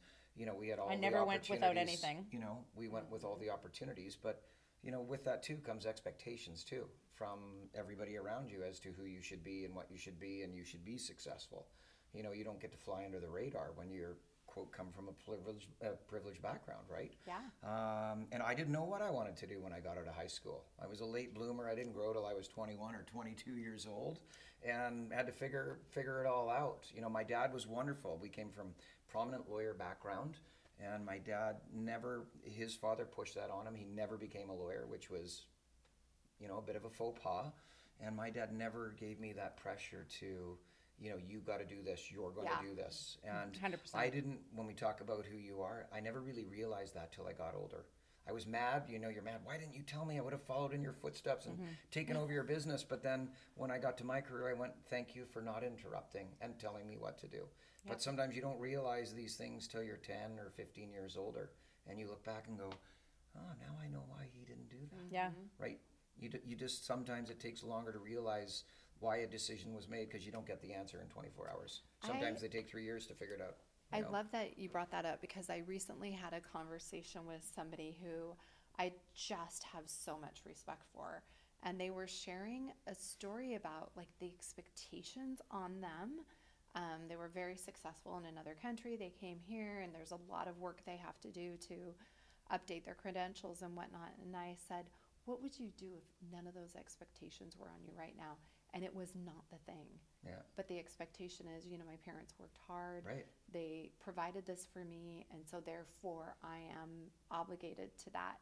we had all I the never went without opportunities. anything. We went with all the opportunities, but with that too comes expectations too from everybody around you as to who you should be and what you should be, and you should be successful. You don't get to fly under the radar when you're quote come from a privileged background, right? Yeah. And I didn't know what I wanted to do when I got out of high school. I was a late bloomer. I didn't grow till I was 21 or 22 years old, and had to figure it all out. My dad was wonderful. We came from prominent lawyer background, and my dad his father pushed that on him. He never became a lawyer, which was, a bit of a faux pas. And my dad never gave me that pressure to, you got to do this, you're going to do this. And 100%. I didn't, when we talk about who you are, I never really realized that till I got older. I was mad. You know, you're mad. Why didn't you tell me? I would have followed in your footsteps and taken over your business. But then when I got to my career, I went, thank you for not interrupting and telling me what to do. But sometimes you don't realize these things till you're 10 or 15 years older. And you look back and go, oh, now I know why he didn't do that. Yeah. Right? You just, sometimes it takes longer to realize why a decision was made because you don't get the answer in 24 hours. Sometimes they take 3 years to figure it out. I love that you brought that up because I recently had a conversation with somebody who I just have so much respect for. And they were sharing a story about like the expectations on them. They were very successful in another country. They came here and there's a lot of work they have to do to update their credentials and whatnot. And I said, what would you do if none of those expectations were on you right now? And it was not the thing. Yeah. But the expectation is, you know, my parents worked hard. Right. They provided this for me, and so therefore I am obligated to that.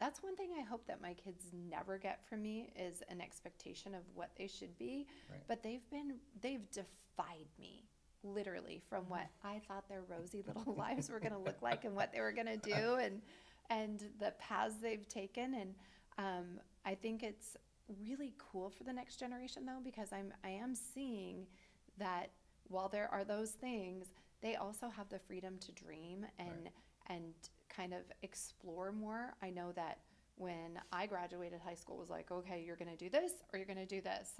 That's one thing I hope that my kids never get from me is an expectation of what they should be. Right. But they've defied me literally from what I thought their rosy little lives were going to look like and what they were going to do and the paths they've taken. And I think it's really cool for the next generation though, because I am seeing that while there are those things, they also have the freedom to dream and kind of explore more. I know that when I graduated high school, it was like, okay, you're going to do this or you're going to do this.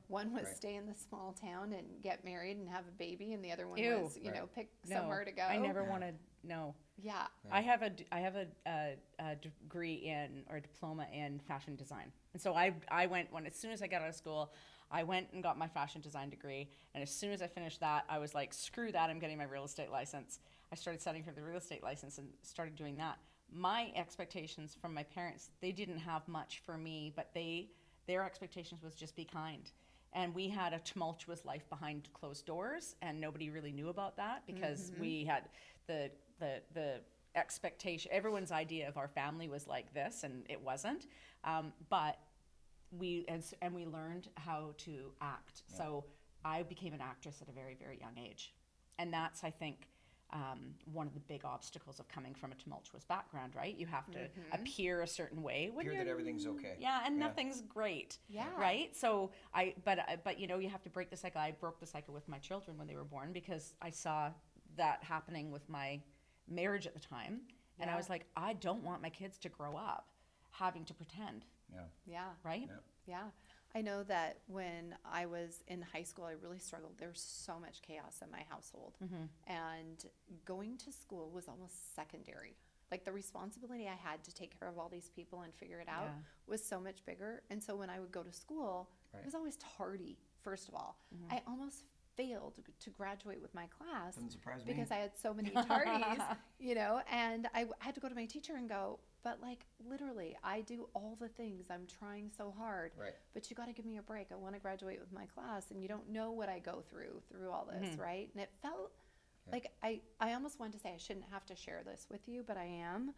One was stay in the small town and get married and have a baby, and the other one was, you know, pick somewhere to go. I never wanted. No. Yeah. I have a degree in or diploma in fashion design, and so I went as soon as I got out of school, I went and got my fashion design degree, and as soon as I finished that, I was like, screw that, I'm getting my real estate license. I started studying for the real estate license and started doing that. My expectations from my parents, they didn't have much for me, but their expectations was just be kind. And we had a tumultuous life behind closed doors, and nobody really knew about that because we had the expectation. Everyone's idea of our family was like this, and it wasn't. But we learned how to act. Yeah. So I became an actress at a very, very young age, and that's, I think, one of the big obstacles of coming from a tumultuous background, right? You have to appear a certain way when appear that everything's okay. Yeah, and nothing's great. Yeah. Right? So but you know, you have to break the cycle. I broke the cycle with my children when they were born because I saw that happening with my marriage at the time. And I was like, I don't want my kids to grow up having to pretend. Yeah. Yeah. Right? Yeah. I know that when I was in high school, I really struggled. There was so much chaos in my household. And going to school was almost secondary. Like the responsibility I had to take care of all these people and figure it out was so much bigger. And so when I would go to school, I was always tardy, first of all. I almost failed to graduate with my class. Doesn't surprise me. Because I had so many tardies, you know, and I had to go to my teacher and go, but like literally, I do all the things. I'm trying so hard, but you got to give me a break. I want to graduate with my class, and you don't know what I go through all this, right? And it felt like I almost wanted to say I shouldn't have to share this with you, but I am.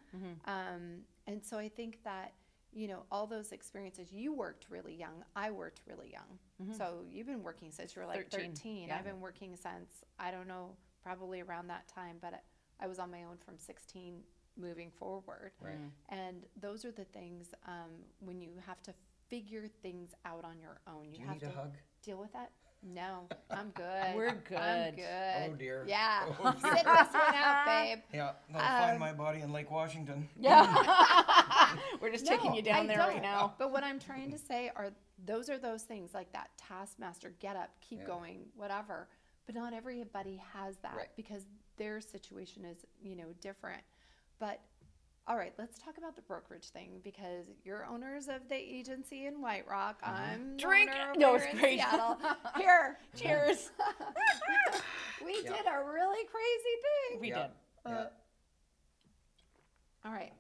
And so I think that, you know, all those experiences, you worked really young. I worked really young. So you've been working since you were like 13. I've been working since, I don't know, probably around that time, but I was on my own from 16 moving forward. And those are the things when you have to figure things out on your own. Do you need a hug? Deal with that. No, I'm good. We're good. I'm good. Oh dear. Yeah. Oh, dear. Sit this one out, babe. Yeah, I'll find my body in Lake Washington. We're just taking you down there right now. But what I'm trying to say are those things like that taskmaster, get up, keep going, whatever. But not everybody has that because their situation is, you know, different. But all right, let's talk about the brokerage thing because you're owners of the agency in White Rock. I'm Drink. owner No, over it's in great. Seattle. Here, Cheers. we did a really crazy thing. We did. All right,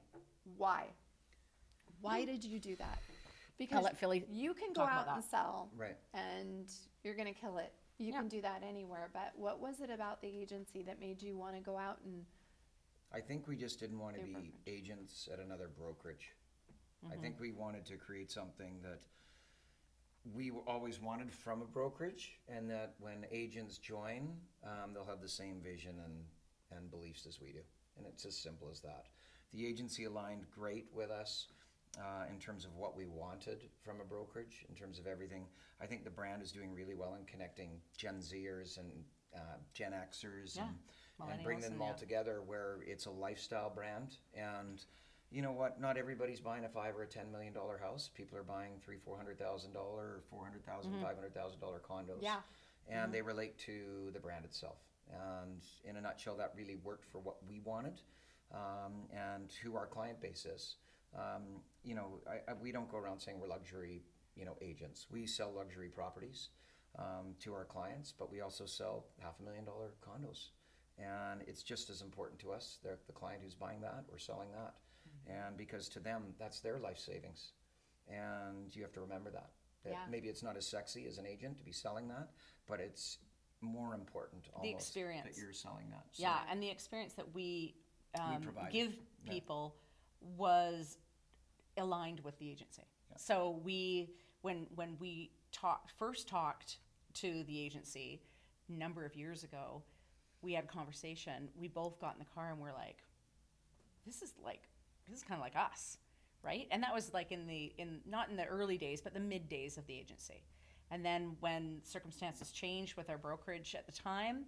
why? Why did you do that? Because I'll let Philly you can go talk about out and that. sell, Right. and you're going to kill it. You can do that anywhere. But what was it about the agency that made you want to go out and? I think we just didn't want to Do be brokerage. agents at another brokerage. I think we wanted to create something that we always wanted from a brokerage, and that when agents join, they'll have the same vision and beliefs as we do. And it's as simple as that. The agency aligned great with us in terms of what we wanted from a brokerage, in terms of everything. I think the brand is doing really well in connecting Gen Zers and Gen Xers and bring them all together where it's a lifestyle brand. And you know what? Not everybody's buying a $5 or a $10 million house. People are buying $300,000, $400,000, or $400,000, $500,000 condos. Yeah. And they relate to the brand itself. And in a nutshell, that really worked for what we wanted and who our client base is. You know, we don't go around saying we're luxury, you know, agents. We sell luxury properties to our clients, but we also sell $500,000 condos. And it's just as important to us, the client who's buying that or selling that. And because to them, that's their life savings. And you have to remember that. Maybe it's not as sexy as an agent to be selling that, but it's more important almost The experience. that you're selling that. So Yeah, and the experience that we provide. give people was aligned with the agency. Yeah. So when we first talked to the agency a number of years ago, we had a conversation. We both got in the car and we're like, this is kind of like us, right? And that was like not in the early days, but the mid days of the agency. And then when circumstances changed with our brokerage at the time,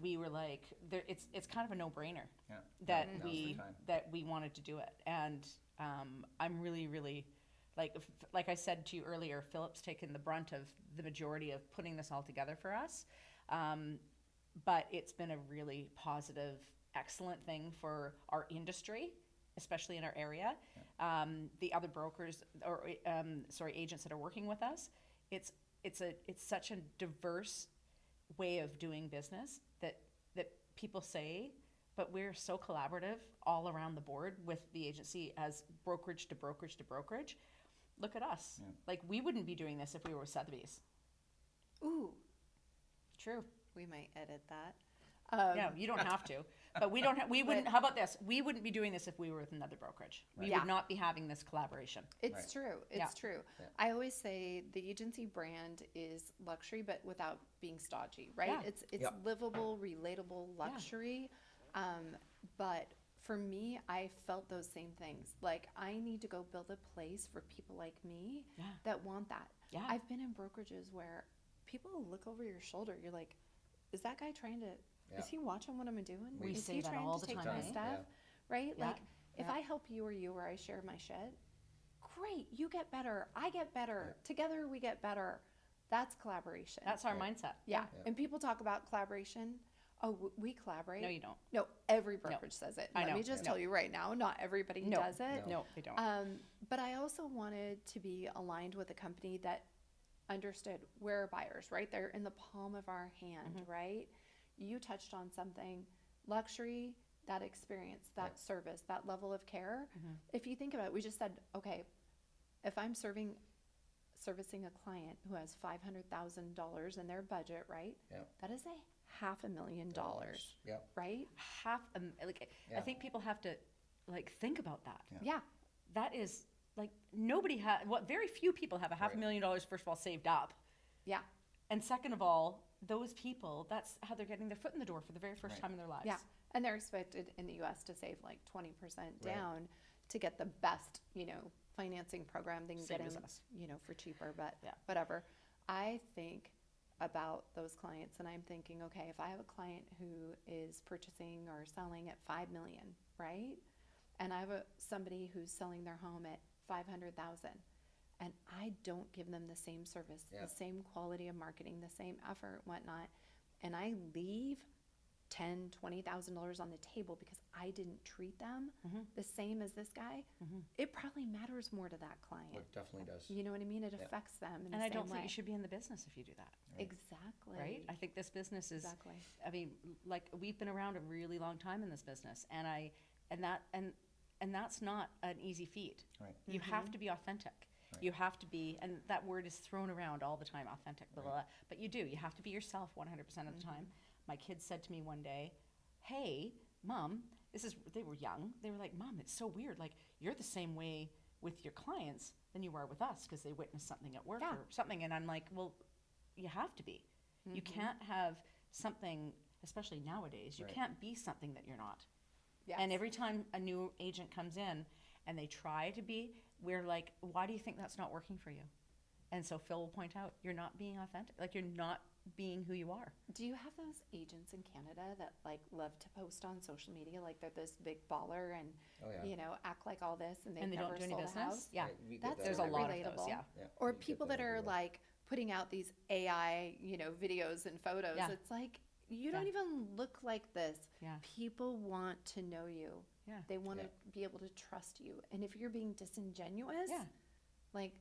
we were like, it's kind of a no-brainer that we wanted to do it. And I'm really, really, like I said to you earlier, Philip's taken the brunt of the majority of putting this all together for us. But it's been a really positive, excellent thing for our industry, especially in our area. The other brokers or agents that are working with us, it's such a diverse way of doing business that people say, but we're so collaborative all around the board with the agency as brokerage to brokerage to brokerage. Look at us. Like, we wouldn't be doing this if we were with Sotheby's. Ooh, True. we might edit that. Yeah, you don't have to, but we wouldn't. How about this? We wouldn't be doing this if we were with another brokerage. We would not be having this collaboration. It's true. It's true. Yeah. I always say the agency brand is luxury, but without being stodgy, right? Yeah. It's livable, relatable luxury. But for me, I felt those same things. Like, I need to go build a place for people like me that want that. Yeah. I've been in brokerages where people look over your shoulder. You're like, is that guy trying to... Is he watching what I'm doing? We is say he that trying all to the take time. my stuff? Right? Yeah. Like, if I help you or I share my shed, great, you get better, I get better. Together we get better. That's collaboration. That's our mindset. Yeah. And people talk about collaboration. Oh, we collaborate. No, you don't. No, every brokerage says it. I know. Let me just tell you right now, not everybody does it. No, they don't. But I also wanted to be aligned with a company that understood we're buyers, right? They're in the palm of our hand, right? You touched on something, luxury, that experience, that service, that level of care. If you think about it, we just said, okay, if I'm servicing a client who has $500,000 in their budget, right? That is $500,000, right? I think people have to think about that. Yeah. That is very few people have $500,000 first of all saved up. Yeah. And second of all, those people, that's how they're getting their foot in the door for the very first time in their lives. Yeah. And they're expected in the US to save like 20% down to get the best, financing program they can get in, for cheaper, but whatever. I think about those clients and I'm thinking, okay, if I have a client who is purchasing or selling at $5 million, right? And I have somebody who's selling their home at $500,000 and I don't give them the same service, the same quality of marketing, the same effort, whatnot, and I leave $10,000, $20,000 on the table because I didn't treat them the same as this guy, it probably matters more to that client. It definitely does. You know what I mean? It affects them in the same way. And I don't think you should be in the business if you do that. Exactly. Right? I think this business is, I mean, we've been around a really long time in this business, and that's not an easy feat. Right. You have to be authentic. Right. You have to be, and that word is thrown around all the time, authentic, blah, blah, blah. But you do. You have to be yourself 100% of the time. My kids said to me one day, hey, Mom, they were young. They were like, Mom, it's so weird. Like, you're the same way with your clients than you are with us because they witnessed something at work or something. And I'm like, well, you have to be. You can't have something, especially nowadays, you can't be something that you're not. And every time a new agent comes in and they try to be, we're like, why do you think that's not working for you? And so Phil will point out, you're not being authentic. Like, you're not being who you are. Do you have those agents in Canada that like love to post on social media, like they're this big baller and you know, act like all this and they've And they never don't do any sold a business? house? Yeah. we get That's that There's a everywhere. lot of relatable. those, yeah. Or we get people that are everywhere. like putting out these AI, you know, videos and photos. Yeah. It's like, you don't even look like this. Yeah. People want to know you. Yeah. They want Yeah. to be able to trust you. And if you're being disingenuous, Yeah. like,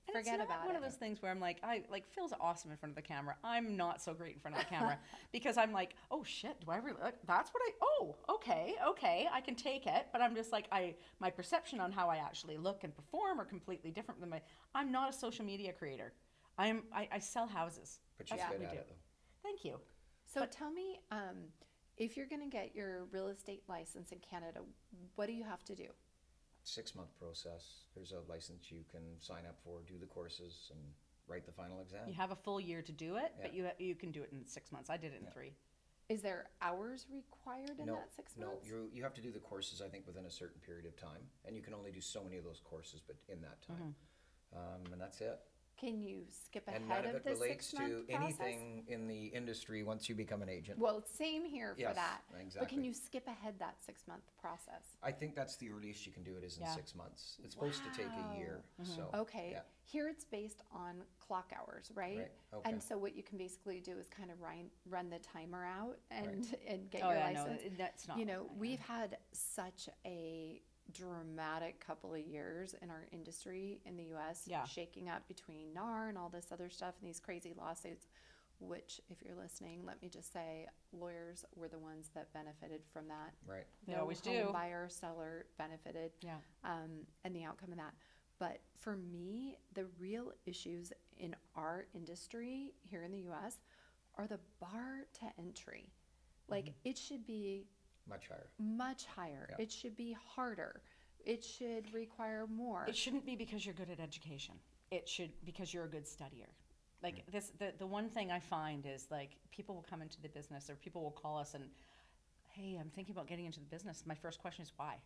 And forget it's not about one it. of those things where I'm like, Phil's awesome in front of the camera. I'm not so great in front of the camera because I'm like, oh shit, do I really? That's what okay, I can take it. But I'm just like, my perception on how I actually look and perform are completely different than I'm not a social media creator. I sell houses. But she's That's what good we at do. it, though. Thank you. So tell me, if you're going to get your real estate license in Canada, what do you have to do? 6-month process. There's a license you can sign up for, do the courses, and write the final exam. You have a full year to do it, but you can do it in 6 months. I did it in 3. Is there hours required in No, that 6 months? no, you have to do the courses, I think, within a certain period of time, and you can only do so many of those courses, but in that time, and that's it. Can you skip And ahead none of of it the relates 6-month to process? anything in the industry once you become an agent. Well, same here for Yes, that. But can exactly. you skip ahead that 6-month process? I think that's the earliest you can do it is in Yeah. 6 months. It's supposed to take a year, so. Okay, yeah. here it's based on clock hours, right? Right, okay. And so what you can basically do is kind of run the timer out and get Oh your yeah, no, license. that's not. You know, like that, we've had such a dramatic couple of years in our industry in the US, Yeah. shaking up between NAR and all this other stuff and these crazy lawsuits, which if you're listening, let me just say lawyers were the ones that benefited from that. Right. They No always home do. buyer or seller benefited Yeah. and the outcome of that. But for me, the real issues in our industry here in the US are the bar to entry. Like it should be Much higher. much higher. Yeah. It should be harder. It should require more. It shouldn't be because you're good at education. It should because you're a good studier. Like the one thing I find is like people will come into the business or people will call us and, hey, I'm thinking about getting into the business. My first question is why?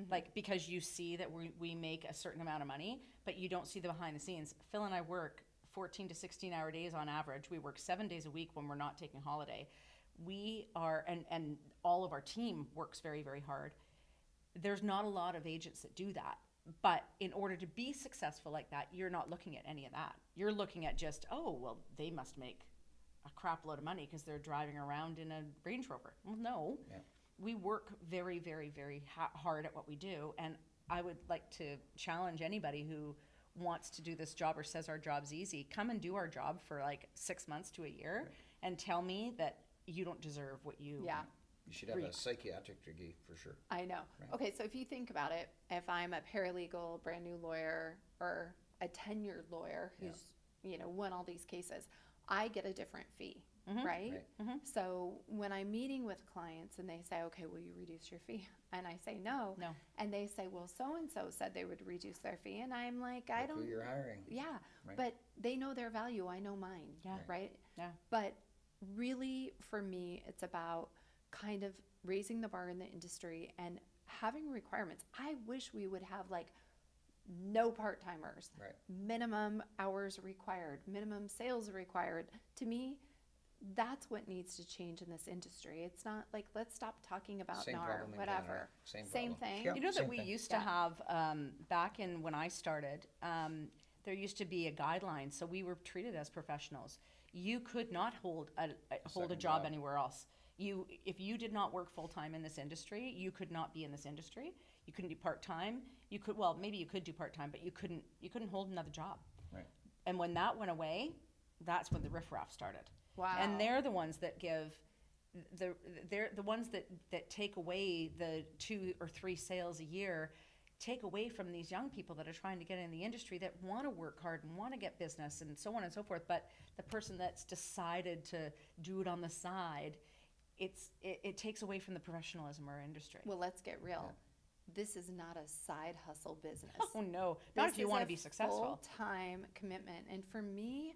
Like because you see that we make a certain amount of money, but you don't see the behind the scenes. Phil and I work 14 to 16-hour days on average. We work 7 days a week when we're not taking holiday. We are, and all of our team works very, very hard. There's not a lot of agents that do that. But in order to be successful like that, you're not looking at any of that. You're looking at just, oh, well, they must make a crap load of money because they're driving around in a Range Rover. Well, no. Yeah. We work very, very, very hard at what we do. And I would like to challenge anybody who wants to do this job or says our job's easy, come and do our job for like 6 months to a year and tell me that you don't deserve what you Yeah, You should have a psychiatric degree for sure. I know. Right. Okay, so if you think about it, if I'm a paralegal, brand new lawyer, or a tenured lawyer who's, you know, won all these cases, I get a different fee, right? So when I'm meeting with clients and they say, okay, will you reduce your fee? And I say, no. No. And they say, well, so-and-so said they would reduce their fee. And I'm like, I Look don't. who you're hiring. Yeah, Right. but they know their value. I know mine. Yeah. Right? Yeah. But really, for me, it's about kind of raising the bar in the industry and having requirements. I wish we would have like no part-timers, Right. minimum hours required, minimum sales required. To me, that's what needs to change in this industry. It's not like, let's stop talking about Same NAR, problem in whatever. Canada. Same Same problem. thing. Yep. You know that Same we thing. used to Yeah. have, back in when I started, there used to be a guideline, so we were treated as professionals. You could not hold a Second job job. anywhere else. If you did not work full-time in this industry, you could not be in this industry. You couldn't do part-time. Maybe you could do part-time, but you couldn't hold another job. Right. And when that went away, that's when the riffraff started. Wow. And they're the ones that they're the ones that take away the 2 or 3 sales a year, take away from these young people that are trying to get in the industry that want to work hard and want to get business and so on and so forth. But the person that's decided to do it on the side, it takes away from the professionalism of our industry. Well, let's get real. This is not a side hustle business. Oh no, not if This you is want a to be successful. Full-time commitment. And for me,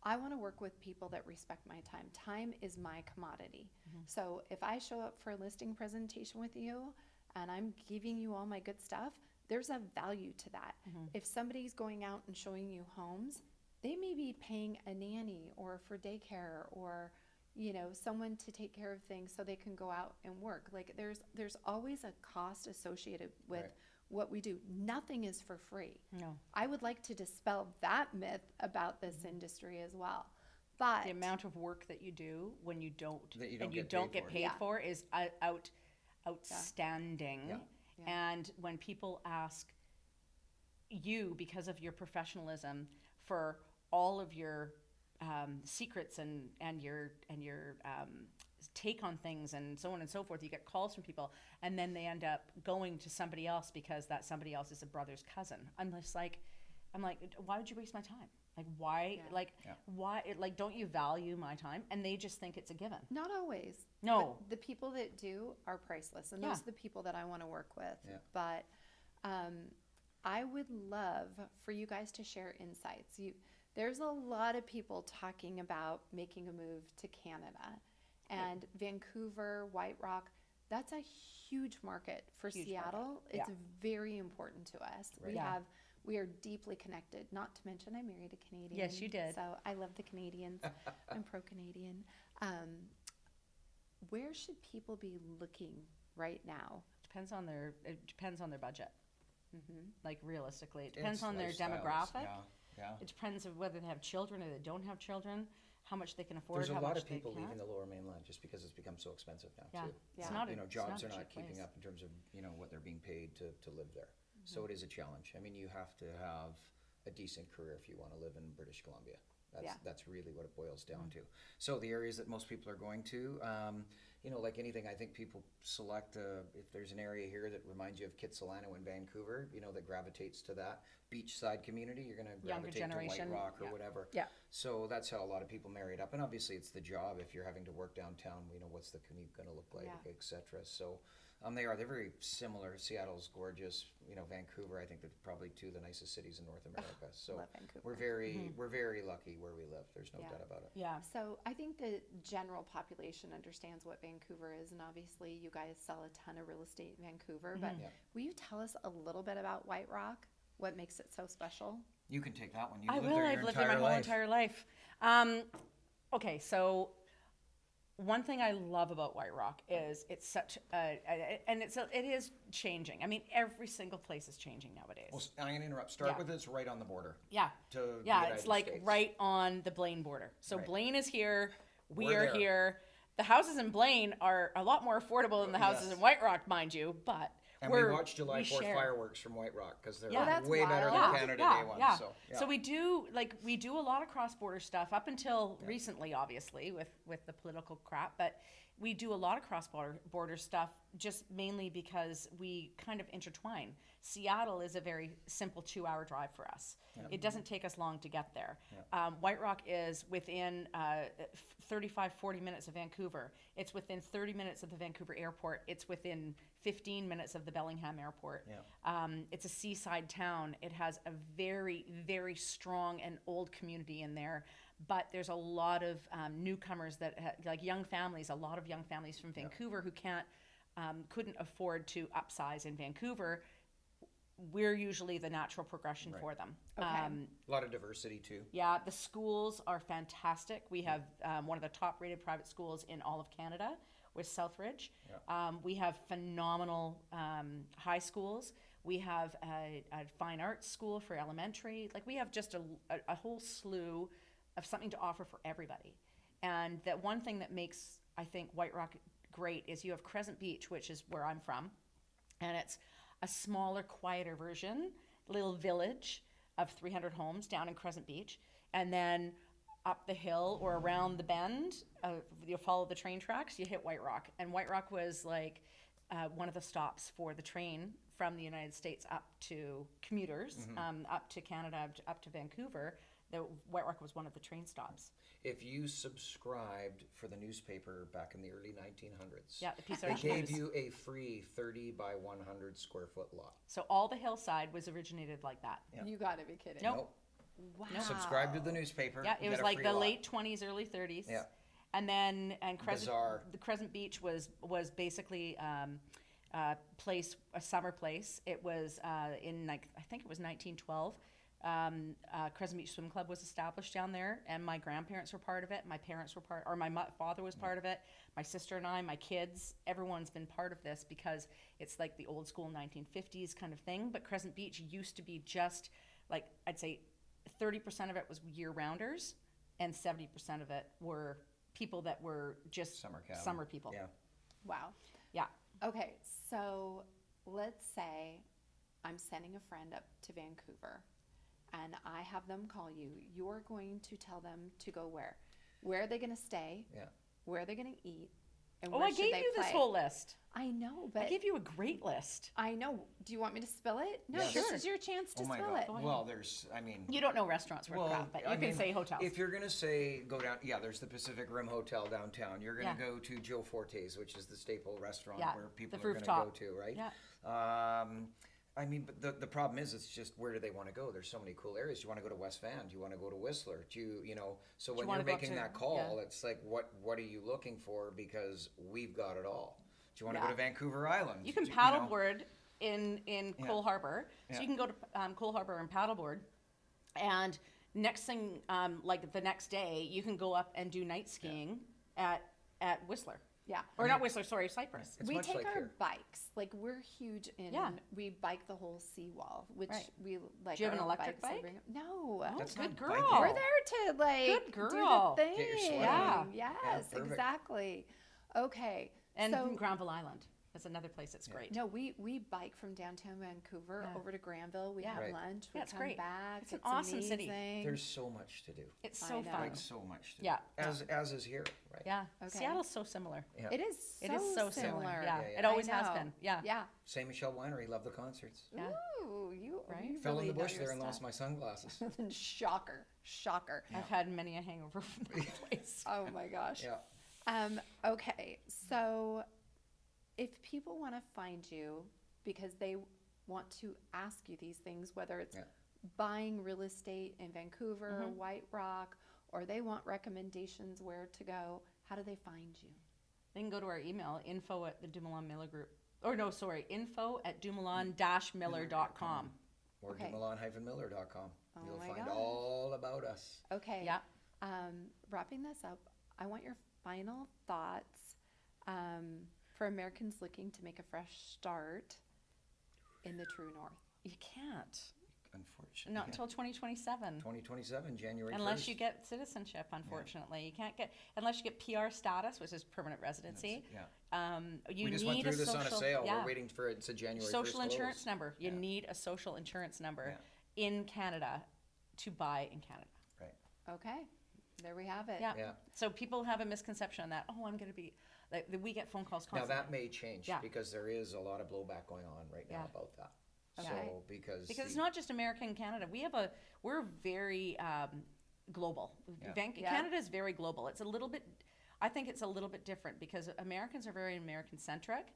I want to work with people that respect my time. Time is my commodity. So if I show up for a listing presentation with you and I'm giving you all my good stuff, there's a value to that. If somebody's going out and showing you homes, they may be paying a nanny or for daycare or, you know, someone to take care of things so they can go out and work. Like there's always a cost associated with Right. what we do. Nothing is for free. No. I would like to dispel that myth about this industry as well. But The amount of work that you do when you don't, That you and don't you get don't paid get for. paid Yeah. for is outstanding. Yeah. Yeah. And when people ask you, because of your professionalism, for all of your secrets and your take on things and so on and so forth, you get calls from people, and then they end up going to somebody else because that somebody else is a brother's cousin. I'm like, why would you waste my time? Like, why? Yeah. Like, Yeah. why? Like, don't you value my time? And they just think it's a given. not always. No. But the people that do are priceless, and Yeah. those are the people that I want to work with. Yeah. But I would love for you guys to share insights. There's a lot of people talking about making a move to Canada, and Vancouver, White Rock. That's a huge market for Huge Seattle. market. It's Yeah. very important to us. Right. Yeah. We are deeply connected. Not to mention, I married a Canadian. Yes, you did. So I love the Canadians. I'm pro-Canadian. Where should people be looking right now? It depends on their budget. Like, realistically, it depends It's on their lifestyles. demographic. Yeah. It depends on whether they have children or they don't have children, how much they can afford, There's a how lot much of people they can't. leaving the Lower Mainland just because it's become so expensive now Yeah. too. It's Yeah. not a, You know, it's jobs not are a not cheap keeping place. up in terms of, you know, what they're being paid to live there. So it is a challenge. I mean, you have to have a decent career if you want to live in British Columbia. That's really what it boils down to. So the areas that most people are going to, you know, like anything, I think people select, if there's an area here that reminds you of Kitsilano in Vancouver, you know, that gravitates to that beachside community, you're going to Younger gravitate to generation, White Rock or yeah. whatever. Yeah. So that's how a lot of people marry it up. And obviously it's the job. If you're having to work downtown, you know, what's the commute going to look like, Yeah. et cetera. So they're very similar. Seattle's gorgeous. You know, Vancouver, I think they're probably two of the nicest cities in North America. So Love Vancouver. we're very lucky where we live. There's no Yeah. doubt about it. Yeah. So I think the general population understands what Vancouver is, and obviously you guys sell a ton of real estate in Vancouver. But Yeah. will you tell us a little bit about White Rock? What makes it so special? You can take that one. You I lived will. there your I've lived there my whole life. entire life. Okay, so one thing I love about White Rock is it's such it is changing. I mean, every single place is changing nowadays. Well, I'm going to interrupt. Start Yeah. with it's right on the border. Yeah. To the Yeah, United it's like States. right on the Blaine border. So Right. Blaine is here. We We're are there. here. The houses in Blaine are a lot more affordable than the houses Yes. in White Rock, mind you. But And we're, we watch July 4th share. fireworks from White Rock because they're Yeah. Oh, that's way better wild. than Canada Day ones. So, yeah. So we do a lot of cross-border stuff up until recently, obviously, with the political crap, but we do a lot of cross-border stuff just mainly because we kind of intertwine. Seattle is a very simple 2-hour drive for us. It doesn't take us long to get there. White Rock is within 35, 40 minutes of Vancouver. It's within 30 minutes of the Vancouver airport. It's within 15 minutes of the Bellingham airport. It's a seaside town. It has a very, very strong and old community in there. But there's a lot of newcomers like young families, a lot of young families from Vancouver who couldn't afford to upsize in Vancouver. We're usually the natural progression for them. Okay. A lot of diversity too. Yeah, the schools are fantastic. We have one of the top-rated private schools in all of Canada with Southridge. We have phenomenal high schools. We have a fine arts school for elementary. Like, we have just a whole slew of something to offer for everybody. And that one thing that makes, I think, White Rock great is you have Crescent Beach, which is where I'm from, and it's a smaller, quieter version, little village of 300 homes down in Crescent Beach. And then up the hill or around the bend, you follow the train tracks, you hit White Rock. And White Rock was like one of the stops for the train from the United States up to commuters, up to Canada, up to Vancouver. The White Rock was one of the train stops. If you subscribed for the newspaper back in the early 1900s, Yeah, the Peace they Orange gave News. you a free 30 by 100 square foot lot. So all the hillside was originated like that. Yeah. You got to be kidding. Nope. Wow. Subscribe to the newspaper. Yeah, you it was get a like free the lot. late 20s, early 30s. Yeah. And then Bizarre. the Crescent Beach was basically a summer place. It was in I think it was 1912. Crescent Beach Swim Club was established down there, and my grandparents were part of it. My parents were father was part of it. My sister and I, my kids, everyone's been part of this because it's like the old school 1950s kind of thing. But Crescent Beach used to be just like, I'd say 30% of it was year-rounders, and 70% of it were people that were just summer people. Yeah. Wow. Yeah. Okay, so let's say I'm sending a friend up to Vancouver and I have them call you. You're going to tell them to go where? Where are they going to stay? Yeah. Where are they going to eat? And Oh, where I should gave they you this play? whole list. I know, but I gave you a great list. I know. Do you want me to spill it? No, Yes. this Sure. is your chance to Oh my spill God. it. Well, You don't know restaurants worth crap, but you can say hotels. If you're going to say go down, there's the Pacific Rim Hotel downtown. You're going to go to Joe Forte's, which is the staple restaurant Yeah, where people the are going to go rooftop. to, right? Yeah. But the problem is, it's just where do they want to go? There's so many cool areas. Do you want to go to West Van? Do you want to go to Whistler? So when wanna you're go up making to- that call, yeah. it's like, what are you looking for? Because we've got it all. Do you want to Yeah. go to Vancouver Island? You can Do- paddleboard in Yeah. Cole Harbor. So Yeah. you can go to Cole Harbor and paddleboard. And next thing, like the next day, you can go up and do night skiing at Whistler. Yeah. Or not Whistler, sorry, Cypress. It's we much take like our here. bikes. Like we're huge in. Yeah. We bike the whole seawall, which Right. we like. Do you have our an electric bikes, I bike? bring 'em- No. Oh, That's good not girl. biking. We're there to like Good do girl. the thing. Get your sweat on. Yes, perfect. exactly. Okay. And so Granville Island. That's another place that's great. no, we bike from downtown Vancouver Yeah. over to Granville. We Yeah. have Right. lunch. We Yeah, it's come great. back. It's an awesome city. amazing. There's so much to do. It's I so know. fun. Like so much to do. Yeah. As is here, right? Yeah. Okay. Seattle's so similar. Yeah. It is. So It is so similar. Yeah. Yeah, yeah. It always I has know. been. Yeah. Yeah. St. Michel Winery, love the concerts. Yeah. Ooh, you Right? you Fell in really the know bush your there and lost stuff. my sunglasses. Shocker. I've had many a hangover from that place. Oh my gosh. Yeah. Okay, so if people want to find you because they want to ask you these things, whether it's Yeah. buying real estate in Vancouver, Mhm. White Rock, or they want recommendations where to go, how do they find you? They can go to our email, info at the DuMilan-Miller Group. Or no, sorry, info at DuMilan-Miller.com. Or Okay. DuMilan-Miller.com. Oh You'll my find gosh. all about us. Okay. Yeah. Wrapping this up, I want your final thoughts for Americans looking to make a fresh start in the true north. You can't. Unfortunately. Not until 2027. 2027, January 1st. Unless you get citizenship, unfortunately. You can't get, unless you get PR status, which is permanent residency. Yeah. You We just need went through a this social, on a sale. yeah, We're waiting for it's a January 1st social insurance close. number. You Yeah. need a social insurance number in Canada to buy in Canada. Right. Okay, there we have it. Yeah. Yeah. So people have a misconception that, oh, I'm going to be, like, we get phone calls Now constantly. that may change Yeah. because there is a lot of blowback going on right now Yeah. about that. Okay. So because Because it's not just America and Canada. We're very global. Yeah. Yeah. Canada is very global. I think it's a little bit different because Americans are very American centric,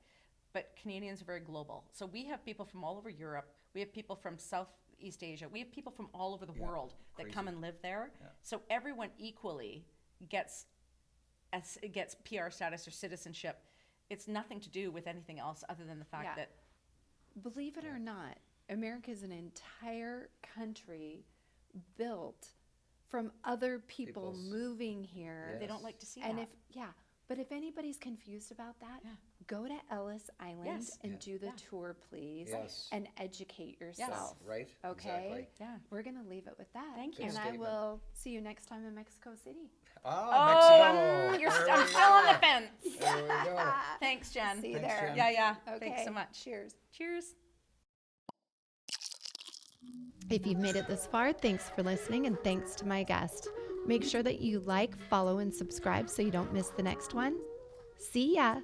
but Canadians are very global. So we have people from all over Europe. We have people from Southeast Asia. We have people from all over the Yeah, world that crazy. come and live there. Yeah. So everyone equally gets PR status or citizenship. It's nothing to do with anything else other than the fact Yeah. that Believe it or not, America is an entire country built from other people People's- moving here. Yeah. they don't like to see And that. but if anybody's confused about that, Yeah. go to Ellis Island Yes. and Yeah. do the Yeah. tour, please, Yes. and educate yourself. Right? Okay. Exactly. yeah. We're gonna leave it with that. Thank you. And Good I statement. will see you next time in Mexico City. Oh, Mexico. I'm There we still on go. the fence. There we go. Thanks, Jen. See you Thanks, there. Jen. Yeah. Okay. Thanks so much. Cheers. Cheers. If you've made it this far, thanks for listening and thanks to my guest. Make sure that you like, follow, and subscribe so you don't miss the next one. See ya!